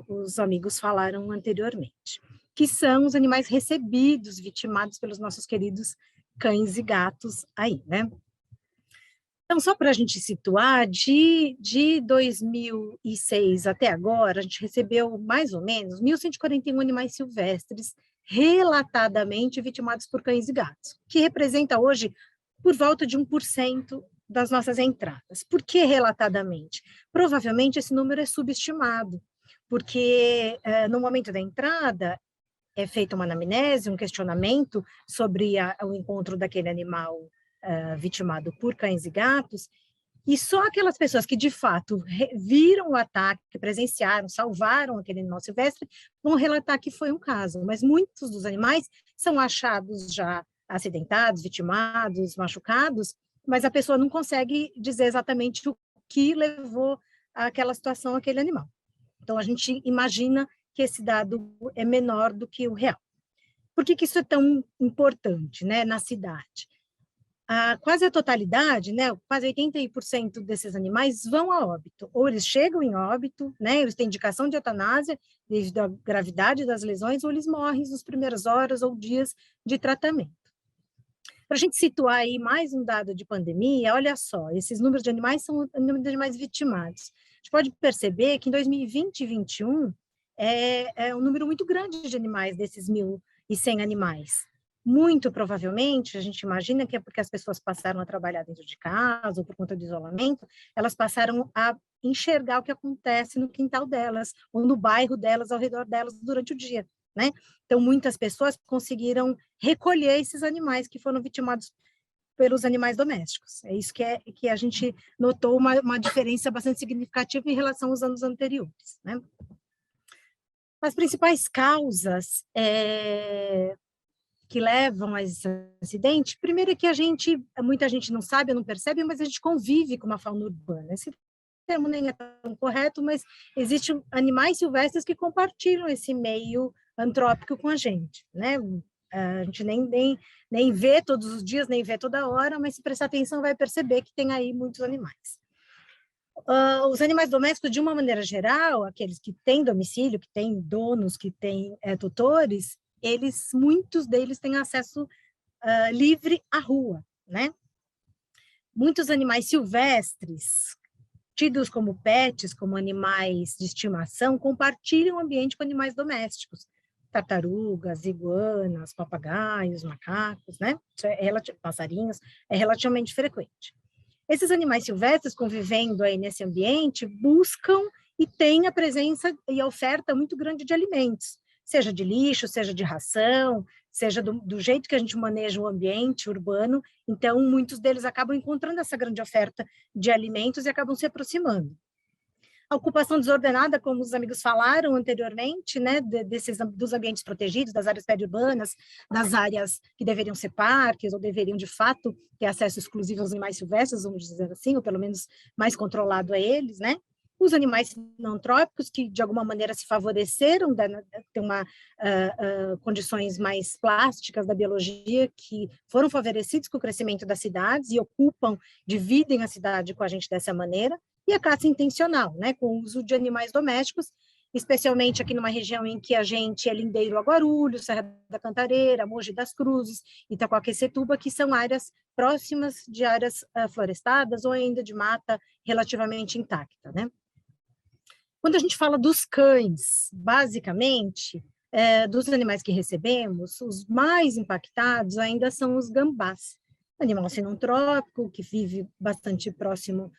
os amigos falaram anteriormente, que são os animais recebidos, vitimados pelos nossos queridos cães e gatos aí, né? Então, só para a gente situar, de 2006 até agora, a gente recebeu mais ou menos 1.141 animais silvestres relatadamente vitimados por cães e gatos, que representa hoje por volta de 1% das nossas entradas. Por que relatadamente? Provavelmente esse número é subestimado, porque no momento da entrada é feita uma anamnese, um questionamento sobre o encontro daquele animal vitimado por cães e gatos, e só aquelas pessoas que de fato viram o ataque, presenciaram, salvaram aquele animal silvestre, vão relatar que foi um caso, mas muitos dos animais são achados já acidentados, vitimados, machucados, mas a pessoa não consegue dizer exatamente o que levou àquela situação, aquele animal. Então, a gente imagina que esse dado é menor do que o real. Por que isso é tão importante, né, na cidade? Quase a totalidade, né, quase 80% desses animais vão a óbito, ou eles chegam em óbito, né, eles têm indicação de eutanásia devido à gravidade das lesões, ou eles morrem nas primeiras horas ou dias de tratamento. Para a gente situar aí mais um dado de pandemia, olha só, esses números de animais são o número de animais vitimados. A gente pode perceber que em 2020 e 2021 é um número muito grande de animais, desses 1.100 animais. Muito provavelmente, a gente imagina que é porque as pessoas passaram a trabalhar dentro de casa, ou por conta do isolamento, elas passaram a enxergar o que acontece no quintal delas, ou no bairro delas, ao redor delas, durante o dia, né? Então, muitas pessoas conseguiram recolher esses animais que foram vitimados pelos animais domésticos. É isso que a gente notou uma diferença bastante significativa em relação aos anos anteriores, né? As principais causas que levam a esse acidente, primeiro é que muita gente não sabe, não percebe, mas a gente convive com uma fauna urbana. Esse termo nem é tão correto, mas existem animais silvestres que compartilham esse meio antrópico com a gente, né? A gente nem vê todos os dias, nem vê toda hora, mas se prestar atenção vai perceber que tem aí muitos animais. Os animais domésticos, de uma maneira geral, aqueles que têm domicílio, que têm donos, que têm tutores, muitos deles têm acesso livre à rua, né? Muitos animais silvestres, tidos como pets, como animais de estimação, compartilham o ambiente com animais domésticos, tartarugas, iguanas, papagaios, macacos, né? Passarinhos, é relativamente frequente. Esses animais silvestres convivendo aí nesse ambiente buscam e têm a presença e a oferta muito grande de alimentos, seja de lixo, seja de ração, seja do jeito que a gente maneja o ambiente urbano. Então, muitos deles acabam encontrando essa grande oferta de alimentos e acabam se aproximando. A ocupação desordenada, como os amigos falaram anteriormente, né, dos ambientes protegidos, das áreas periurbanas, das áreas que deveriam ser parques, ou deveriam, de fato, ter acesso exclusivo aos animais silvestres, vamos dizer assim, ou pelo menos mais controlado a eles, né? Os animais não trópicos, que de alguma maneira se favoreceram, tem condições mais plásticas da biologia, que foram favorecidos com o crescimento das cidades e dividem a cidade com a gente dessa maneira, e a caça intencional, né, com o uso de animais domésticos, especialmente aqui numa região em que a gente é lindeiro a Guarulhos, Serra da Cantareira, Mogi das Cruzes, Itaquaquecetuba, que são áreas próximas de áreas florestadas ou ainda de mata relativamente intacta, né? Quando a gente fala dos cães, basicamente, dos animais que recebemos, os mais impactados ainda são os gambás, animal sinantrópico, que vive bastante próximo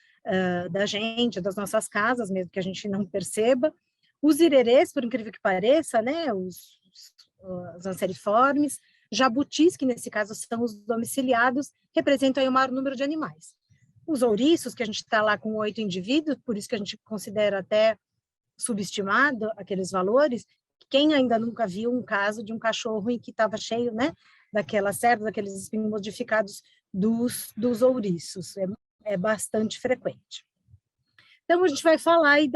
da gente, das nossas casas, mesmo que a gente não perceba. Os irerês, por incrível que pareça, né, os anseriformes, jabutis, que nesse caso são os domiciliados, representam aí o maior número de animais. Os ouriços, que a gente está lá com 8 indivíduos, por isso que a gente considera até subestimado aqueles valores. Quem ainda nunca viu um caso de um cachorro em que estava cheio, né, daquelas cerdas, daqueles espinhos modificados dos ouriços, é bastante frequente. Então, a gente vai falar aí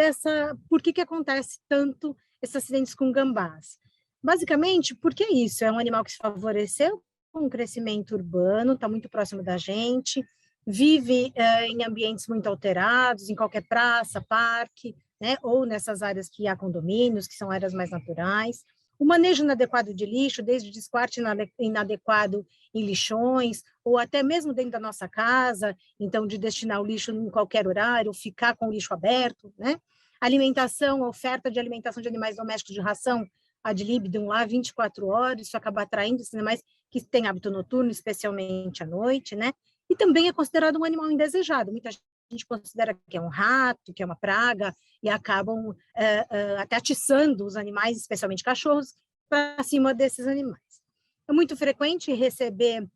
por que acontece tanto esses acidentes com gambás. Basicamente, porque é isso, é um animal que se favoreceu com o crescimento urbano, está muito próximo da gente, vive em ambientes muito alterados, em qualquer praça, parque, né, ou nessas áreas que há condomínios, que são áreas mais naturais, O manejo inadequado de lixo, desde descarte inadequado em lixões, ou até mesmo dentro da nossa casa, então de destinar o lixo em qualquer horário, ficar com o lixo aberto, né? Alimentação, oferta de alimentação de animais domésticos de ração ad libitum lá 24 horas, isso acaba atraindo esses animais que têm hábito noturno, especialmente à noite, né? E também é considerado um animal indesejado. Muita gente considera que é um rato, que é uma praga, e acabam até atiçando os animais, especialmente cachorros, para cima desses animais. É muito frequente receber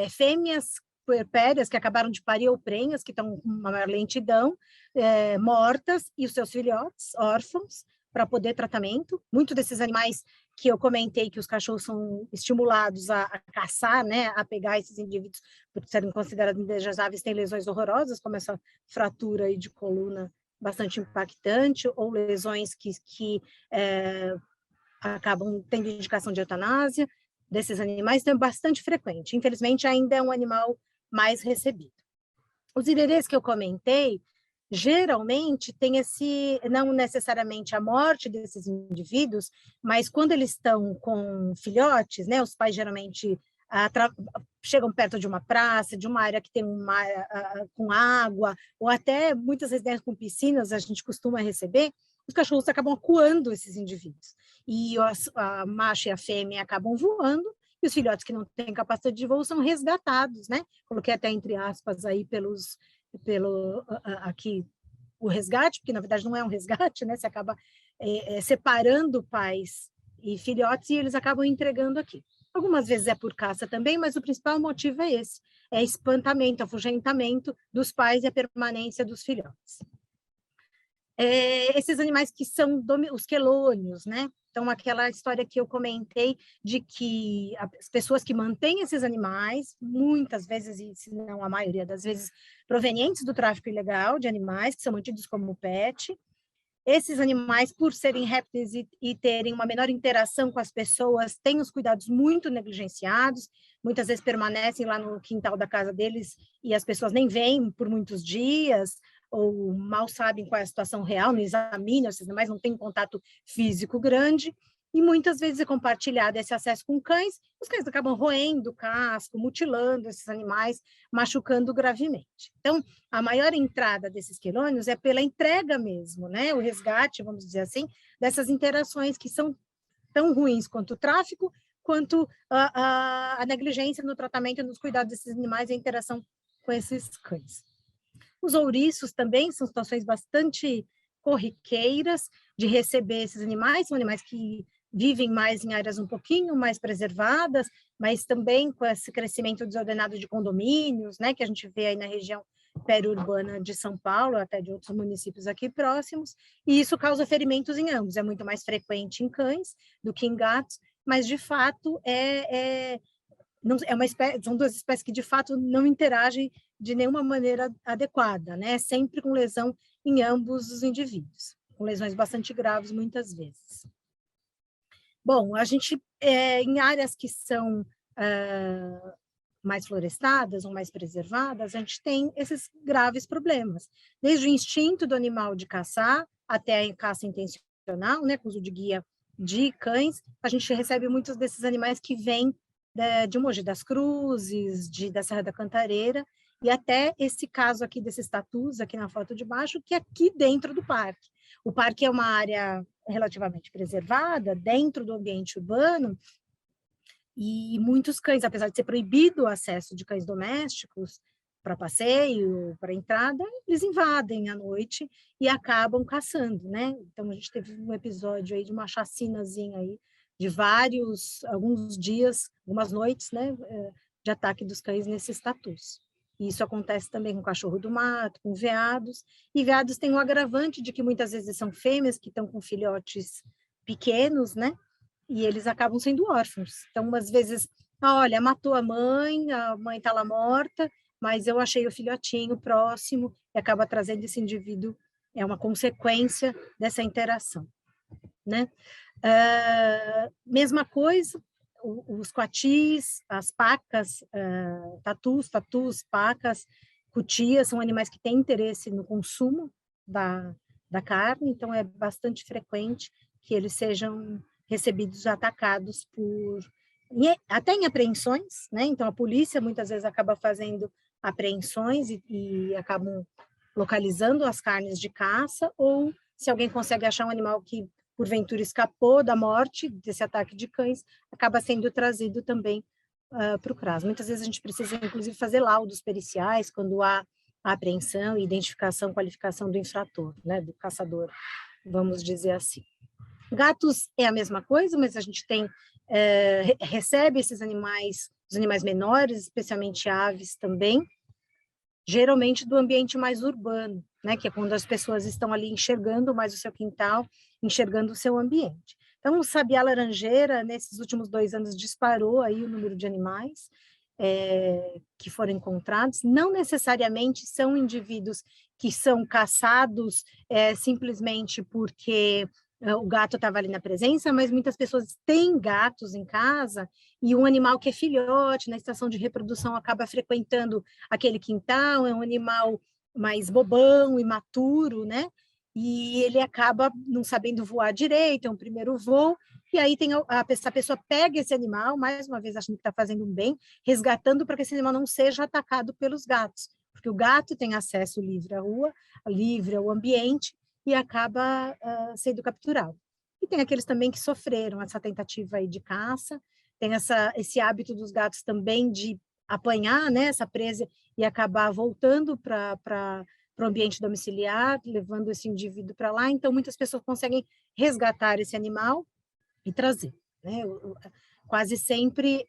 fêmeas puerpérias que acabaram de parir ou prenhas, que estão com uma maior lentidão, mortas, e os seus filhotes, órfãos, para poder tratamento. Muitos desses animais que eu comentei que os cachorros são estimulados a caçar, né, a pegar esses indivíduos por serem considerados indesejáveis, têm lesões horrorosas, como essa fratura aí de coluna bastante impactante, ou lesões que acabam tendo indicação de eutanásia desses animais, então é bastante frequente. Infelizmente, ainda é um animal mais recebido. Os irerês que eu comentei, geralmente tem não necessariamente a morte desses indivíduos, mas quando eles estão com filhotes, né, os pais geralmente chegam perto de uma praça, de uma área que tem com água, ou até muitas residências com piscinas, a gente costuma receber, os cachorros acabam acuando esses indivíduos. E a macho e a fêmea acabam voando, e os filhotes que não têm capacidade de voo são resgatados, né? Coloquei até entre aspas aí pelo aqui o resgate, porque na verdade não é um resgate, né? Você acaba separando pais e filhotes e eles acabam entregando aqui. Algumas vezes é por caça também, mas o principal motivo é esse, é espantamento, afugentamento dos pais e a permanência dos filhotes. Esses animais que são os quelônios, né? Então, aquela história que eu comentei de que as pessoas que mantêm esses animais, muitas vezes, e se não a maioria das vezes, provenientes do tráfico ilegal de animais, que são mantidos como pet, esses animais, por serem répteis e terem uma menor interação com as pessoas, têm os cuidados muito negligenciados, muitas vezes permanecem lá no quintal da casa deles e as pessoas nem veem por muitos dias, ou mal sabem qual é a situação real, não examinam esses animais, não têm contato físico grande, e muitas vezes é compartilhado esse acesso com cães, os cães acabam roendo o casco, mutilando esses animais, machucando gravemente. Então, a maior entrada desses quelônios é pela entrega mesmo, né? O resgate, vamos dizer assim, dessas interações que são tão ruins quanto o tráfico, quanto a negligência no tratamento e nos cuidados desses animais e a interação com esses cães. Os ouriços também são situações bastante corriqueiras de receber esses animais, são animais que vivem mais em áreas um pouquinho mais preservadas, mas também com esse crescimento desordenado de condomínios, né, que a gente vê aí na região periurbana de São Paulo, até de outros municípios aqui próximos, e isso causa ferimentos em ambos, é muito mais frequente em cães do que em gatos, mas de fato são duas espécies que de fato não interagem de nenhuma maneira adequada, né? Sempre com lesão em ambos os indivíduos, com lesões bastante graves muitas vezes. Bom, a gente, em áreas que são mais florestadas ou mais preservadas, a gente tem esses graves problemas, desde o instinto do animal de caçar até a caça intencional, né, com uso de guia de cães, a gente recebe muitos desses animais que vêm de Mogi das Cruzes, da Serra da Cantareira, e até esse caso aqui desses tatus, aqui na foto de baixo, que é aqui dentro do parque. O parque é uma área relativamente preservada, dentro do ambiente urbano, e muitos cães, apesar de ser proibido o acesso de cães domésticos para passeio, para entrada, eles invadem à noite e acabam caçando, né? Então, a gente teve um episódio aí de uma chacinazinha aí, de alguns dias, algumas noites, né, de ataque dos cães nesses tatus. E isso acontece também com cachorro do mato, com veados, e veados têm um agravante de que muitas vezes são fêmeas que estão com filhotes pequenos, né, e eles acabam sendo órfãos. Então, às vezes, olha, matou a mãe está lá morta, mas eu achei o filhotinho próximo, e acaba trazendo esse indivíduo, é uma consequência dessa interação, né? Mesma coisa, os coatis, as pacas, tatus, pacas, cutias, são animais que têm interesse no consumo da carne, então é bastante frequente que eles sejam recebidos atacados até em apreensões, né? Então, a polícia muitas vezes acaba fazendo apreensões e acabam localizando as carnes de caça, ou se alguém consegue achar um animal que, porventura, escapou da morte, desse ataque de cães, acaba sendo trazido também para o CRAS. Muitas vezes a gente precisa, inclusive, fazer laudos periciais quando há a apreensão, identificação, qualificação do infrator, né, do caçador, vamos dizer assim. Gatos é a mesma coisa, mas a gente recebe esses animais, os animais menores, especialmente aves também, geralmente do ambiente mais urbano, né, que é quando as pessoas estão ali enxergando mais o seu quintal, enxergando o seu ambiente. Então, o sabiá laranjeira, nesses últimos 2 anos, disparou aí o número de animais que foram encontrados. Não necessariamente são indivíduos que são caçados simplesmente porque o gato estava ali na presença, mas muitas pessoas têm gatos em casa e um animal que é filhote, na estação de reprodução, acaba frequentando aquele quintal, é um animal mais bobão, imaturo, né? E ele acaba não sabendo voar direito, é um primeiro voo, e aí essa pessoa pega esse animal, mais uma vez achando que está fazendo um bem, resgatando para que esse animal não seja atacado pelos gatos, porque o gato tem acesso livre à rua, livre ao ambiente, e acaba sendo capturado. E tem aqueles também que sofreram essa tentativa aí de caça, tem esse hábito dos gatos também de apanhar, né, essa presa e acabar voltando para o ambiente domiciliar, levando esse indivíduo para lá. Então, muitas pessoas conseguem resgatar esse animal e trazer, né? Quase sempre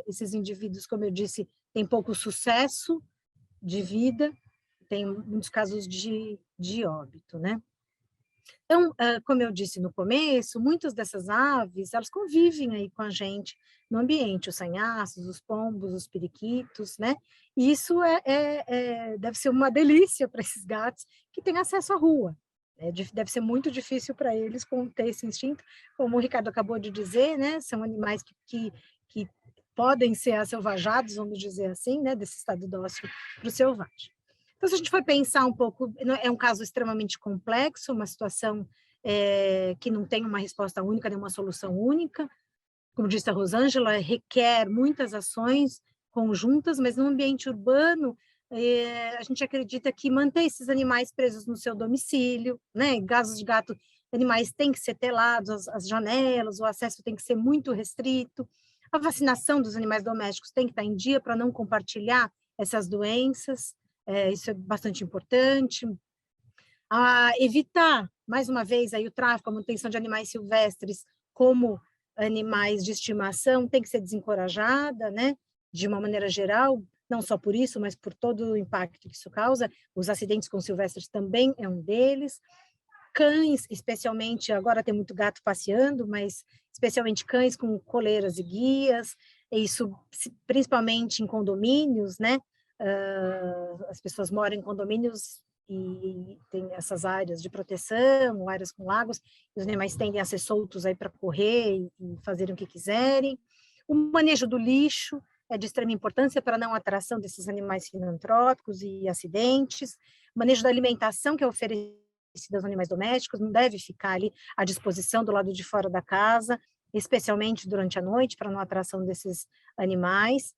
esses indivíduos, como eu disse, têm pouco sucesso de vida, tem muitos casos de óbito, né? Então, como eu disse no começo, muitas dessas aves, elas convivem aí com a gente no ambiente, os sanhaços, os pombos, os periquitos, né? E isso deve ser uma delícia para esses gatos que têm acesso à rua. Deve ser muito difícil para eles ter esse instinto, como o Ricardo acabou de dizer, né? São animais que podem ser asselvajados, vamos dizer assim, né? Desse estado dócil para o selvagem. Então, se a gente for pensar um pouco, é um caso extremamente complexo, uma situação que não tem uma resposta única, nem uma solução única. Como disse a Rosângela, requer muitas ações conjuntas, mas no ambiente urbano, a gente acredita que manter esses animais presos no seu domicílio, né? Em casos de gato, animais têm que ser telados, as janelas, o acesso tem que ser muito restrito. A vacinação dos animais domésticos tem que estar em dia para não compartilhar essas doenças. Isso é bastante importante. Evitar, mais uma vez, aí, o tráfico, a manutenção de animais silvestres como animais de estimação tem que ser desencorajada, né? De uma maneira geral, não só por isso, mas por todo o impacto que isso causa. Os acidentes com silvestres também é um deles. Cães, especialmente, agora tem muito gato passeando, mas especialmente cães com coleiras e guias, isso principalmente em condomínios, né? As pessoas moram em condomínios e tem essas áreas de proteção, áreas com lagos, os animais tendem a ser soltos aí para correr e fazerem o que quiserem. O manejo do lixo é de extrema importância para a não atração desses animais filantrópicos e acidentes. O manejo da alimentação que é oferecida aos animais domésticos não deve ficar ali à disposição do lado de fora da casa, especialmente durante a noite, para não atração desses animais.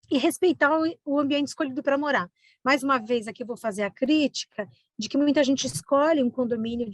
E respeitar o ambiente escolhido para morar. Mais uma vez, aqui eu vou fazer a crítica de que muita gente escolhe um condomínio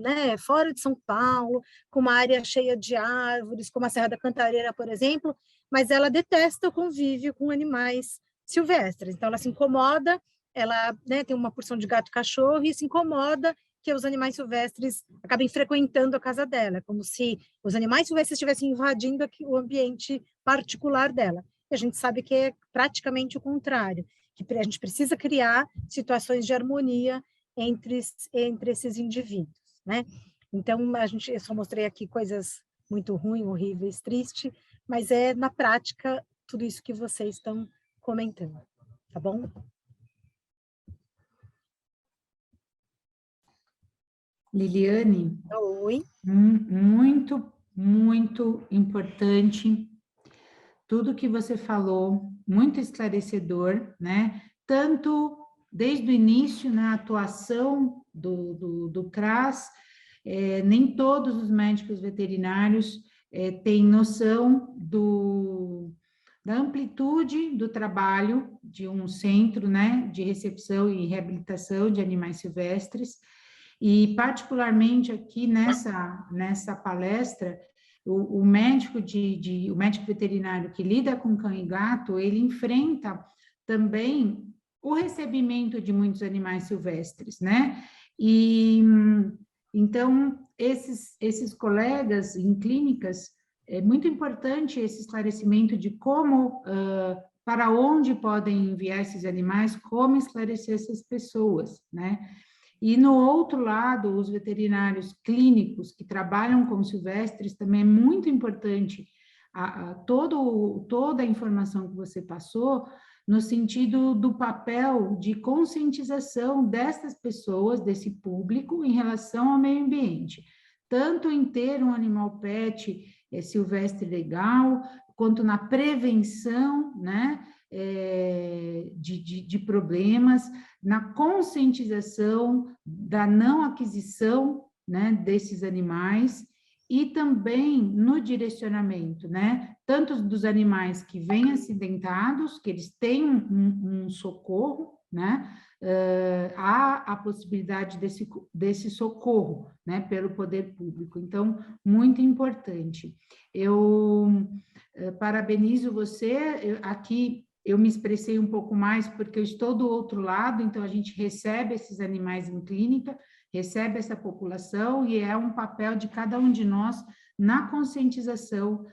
né, fora de São Paulo, com uma área cheia de árvores, como a Serra da Cantareira, por exemplo, mas ela detesta o convívio com animais silvestres. Então, ela se incomoda, ela, né, tem uma porção de gato e cachorro e se incomoda que os animais silvestres acabem frequentando a casa dela, como se os animais silvestres estivessem invadindo aqui o ambiente particular dela. A gente sabe que é praticamente o contrário, que a gente precisa criar situações de harmonia entre esses indivíduos, né? Então, eu só mostrei aqui coisas muito ruins, horríveis, tristes, mas na prática tudo isso que vocês estão comentando, tá bom? Liliane? Oi. Muito, muito importante tudo que você falou, muito esclarecedor, né? Tanto desde o início, na atuação do CRAS, nem todos os médicos veterinários têm noção da amplitude do trabalho de um centro, né, de recepção e reabilitação de animais silvestres, e particularmente aqui nessa palestra, o médico o médico veterinário que lida com cão e gato, ele enfrenta também o recebimento de muitos animais silvestres, né? E então esses colegas em clínicas, é muito importante esse esclarecimento de como, para onde podem enviar esses animais, como esclarecer essas pessoas, né? E, no outro lado, os veterinários clínicos que trabalham com silvestres, também é muito importante toda a informação que você passou, no sentido do papel de conscientização dessas pessoas, desse público, em relação ao meio ambiente, tanto em ter um animal pet silvestre legal, quanto na prevenção, né, de problemas, na conscientização da não aquisição, né, desses animais, e também no direcionamento, né, tanto dos animais que vêm acidentados, que eles têm um socorro, né, há a possibilidade desse socorro, né, pelo poder público. Então, muito importante. Eu parabenizo você, aqui eu me expressei um pouco mais porque eu estou do outro lado, então a gente recebe esses animais em clínica, recebe essa população, e é um papel de cada um de nós na conscientização,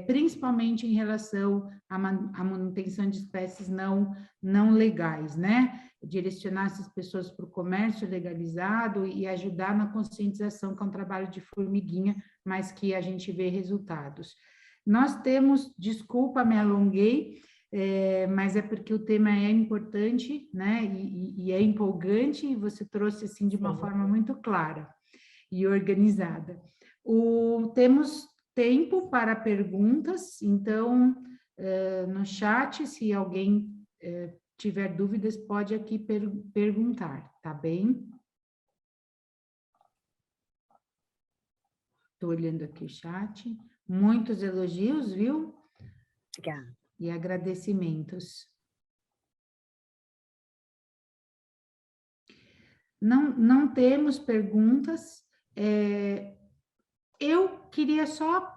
principalmente em relação à manutenção de espécies não legais, né? Direcionar essas pessoas para o comércio legalizado e ajudar na conscientização, que é um trabalho de formiguinha, mas que a gente vê resultados. Nós temos, desculpa, me alonguei, mas é porque o tema é importante, né, e é empolgante, e você trouxe, assim, de uma forma muito clara e organizada. Temos tempo para perguntas, então, no chat, se alguém tiver dúvidas, pode aqui perguntar, tá bem? Estou olhando aqui o chat. Muitos elogios, viu? Obrigada. E agradecimentos. Não temos perguntas. Eu queria só,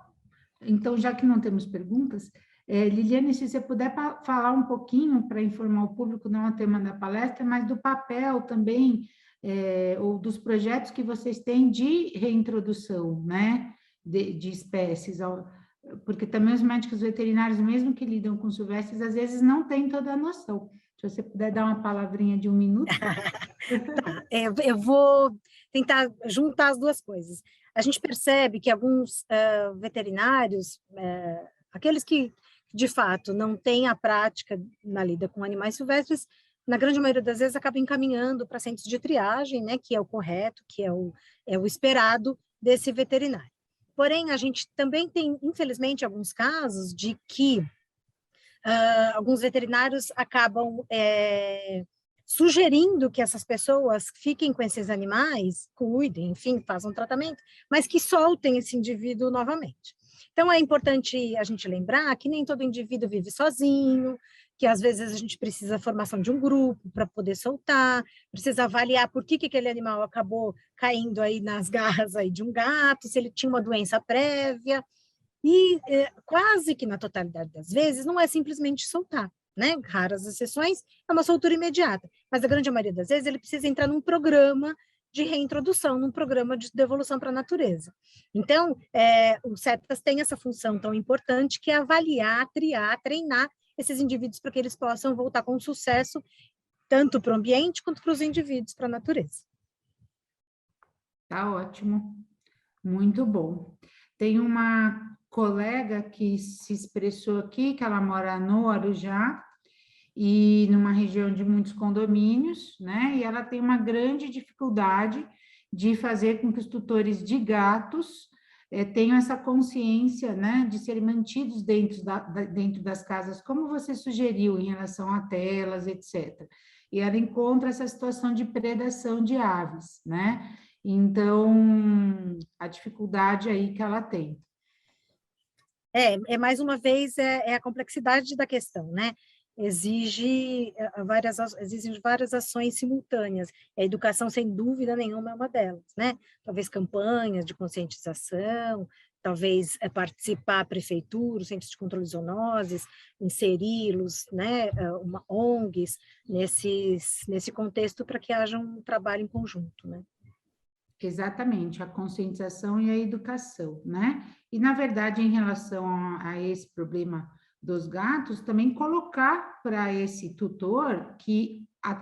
então, já que não temos perguntas, Liliane, se você puder falar um pouquinho para informar o público, não é o tema da palestra, mas do papel também, ou dos projetos que vocês têm de reintrodução, né, de espécies, porque também os médicos veterinários, mesmo que lidam com silvestres, às vezes não têm toda a noção. Se você puder dar uma palavrinha de 1 minuto. Tá, eu vou tentar juntar as duas coisas. A gente percebe que alguns veterinários, aqueles que, de fato, não têm a prática na lida com animais silvestres, na grande maioria das vezes acabam encaminhando para centros de triagem, né, que é o correto, que é o esperado desse veterinário. Porém, a gente também tem, infelizmente, alguns casos de que alguns veterinários acabam sugerindo que essas pessoas fiquem com esses animais, cuidem, enfim, façam tratamento, mas que soltem esse indivíduo novamente. Então, é importante a gente lembrar que nem todo indivíduo vive sozinho, que às vezes a gente precisa da formação de um grupo para poder soltar, precisa avaliar por que aquele animal acabou caindo aí nas garras aí de um gato, se ele tinha uma doença prévia, e quase que na totalidade das vezes não é simplesmente soltar, né? Raras exceções, é uma soltura imediata, mas a grande maioria das vezes ele precisa entrar num programa de reintrodução, num programa de devolução para a natureza. Então, o CETAS tem essa função tão importante que é avaliar, triar, treinar esses indivíduos para que eles possam voltar com sucesso, tanto para o ambiente quanto para os indivíduos, para a natureza. Tá ótimo, muito bom. Tem uma colega que se expressou aqui, que ela mora no Arujá, e numa região de muitos condomínios, né? E ela tem uma grande dificuldade de fazer com que os tutores de gatos tenham essa consciência, né, de serem mantidos dentro das casas, como você sugeriu, em relação a telas, etc. E ela encontra essa situação de predação de aves, né? Então, a dificuldade aí que ela tem. Mais uma vez, a complexidade da questão, né? Exigem várias ações simultâneas. A educação, sem dúvida nenhuma, é uma delas, né? Talvez campanhas de conscientização, talvez participar a prefeitura, os centros de controle de zoonoses, inseri-los, né, ONGs, nesse contexto para que haja um trabalho em conjunto, né? Exatamente, a conscientização e a educação, né? E, na verdade, em relação a esse problema dos gatos, também colocar para esse tutor que a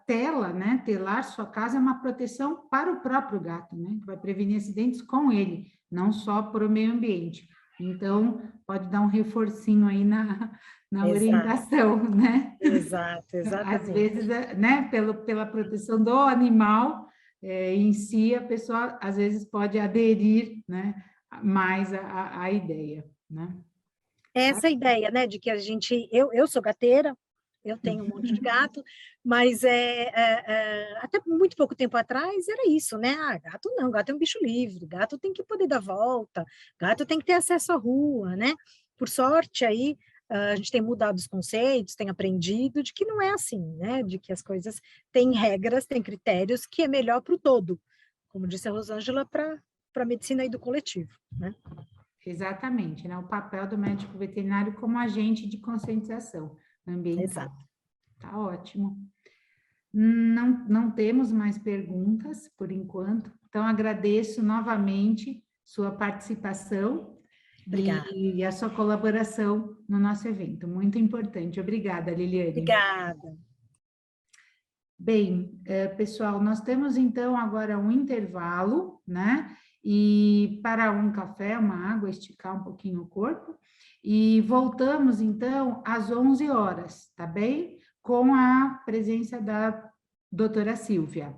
tela, né, telar sua casa é uma proteção para o próprio gato, né? Que vai prevenir acidentes com ele, não só para o meio ambiente. Então, pode dar um reforcinho aí na orientação, né? Exato, exatamente. Às vezes, né, pela proteção do animal, em si, a pessoa, às vezes, pode aderir, né, mais à ideia, né? Essa ideia, né, de que eu sou gateira, eu tenho um monte de gato, mas até muito pouco tempo atrás era isso, né? Gato não, gato é um bicho livre, gato tem que poder dar volta, gato tem que ter acesso à rua, né? Por sorte, aí, a gente tem mudado os conceitos, tem aprendido de que não é assim, né? De que as coisas têm regras, têm critérios, que é melhor para o todo, como disse a Rosângela, para a medicina e do coletivo, né? Exatamente, né? O papel do médico veterinário como agente de conscientização ambiental. Exato. Tá ótimo. Não temos mais perguntas, por enquanto. Então, agradeço novamente sua participação. Obrigada. E a sua colaboração no nosso evento. Muito importante. Obrigada, Liliane. Obrigada. Bem, pessoal, nós temos então agora um intervalo, né? E para um café, uma água, esticar um pouquinho o corpo. E voltamos então às 11 horas, tá bem? Com a presença da doutora Silvia.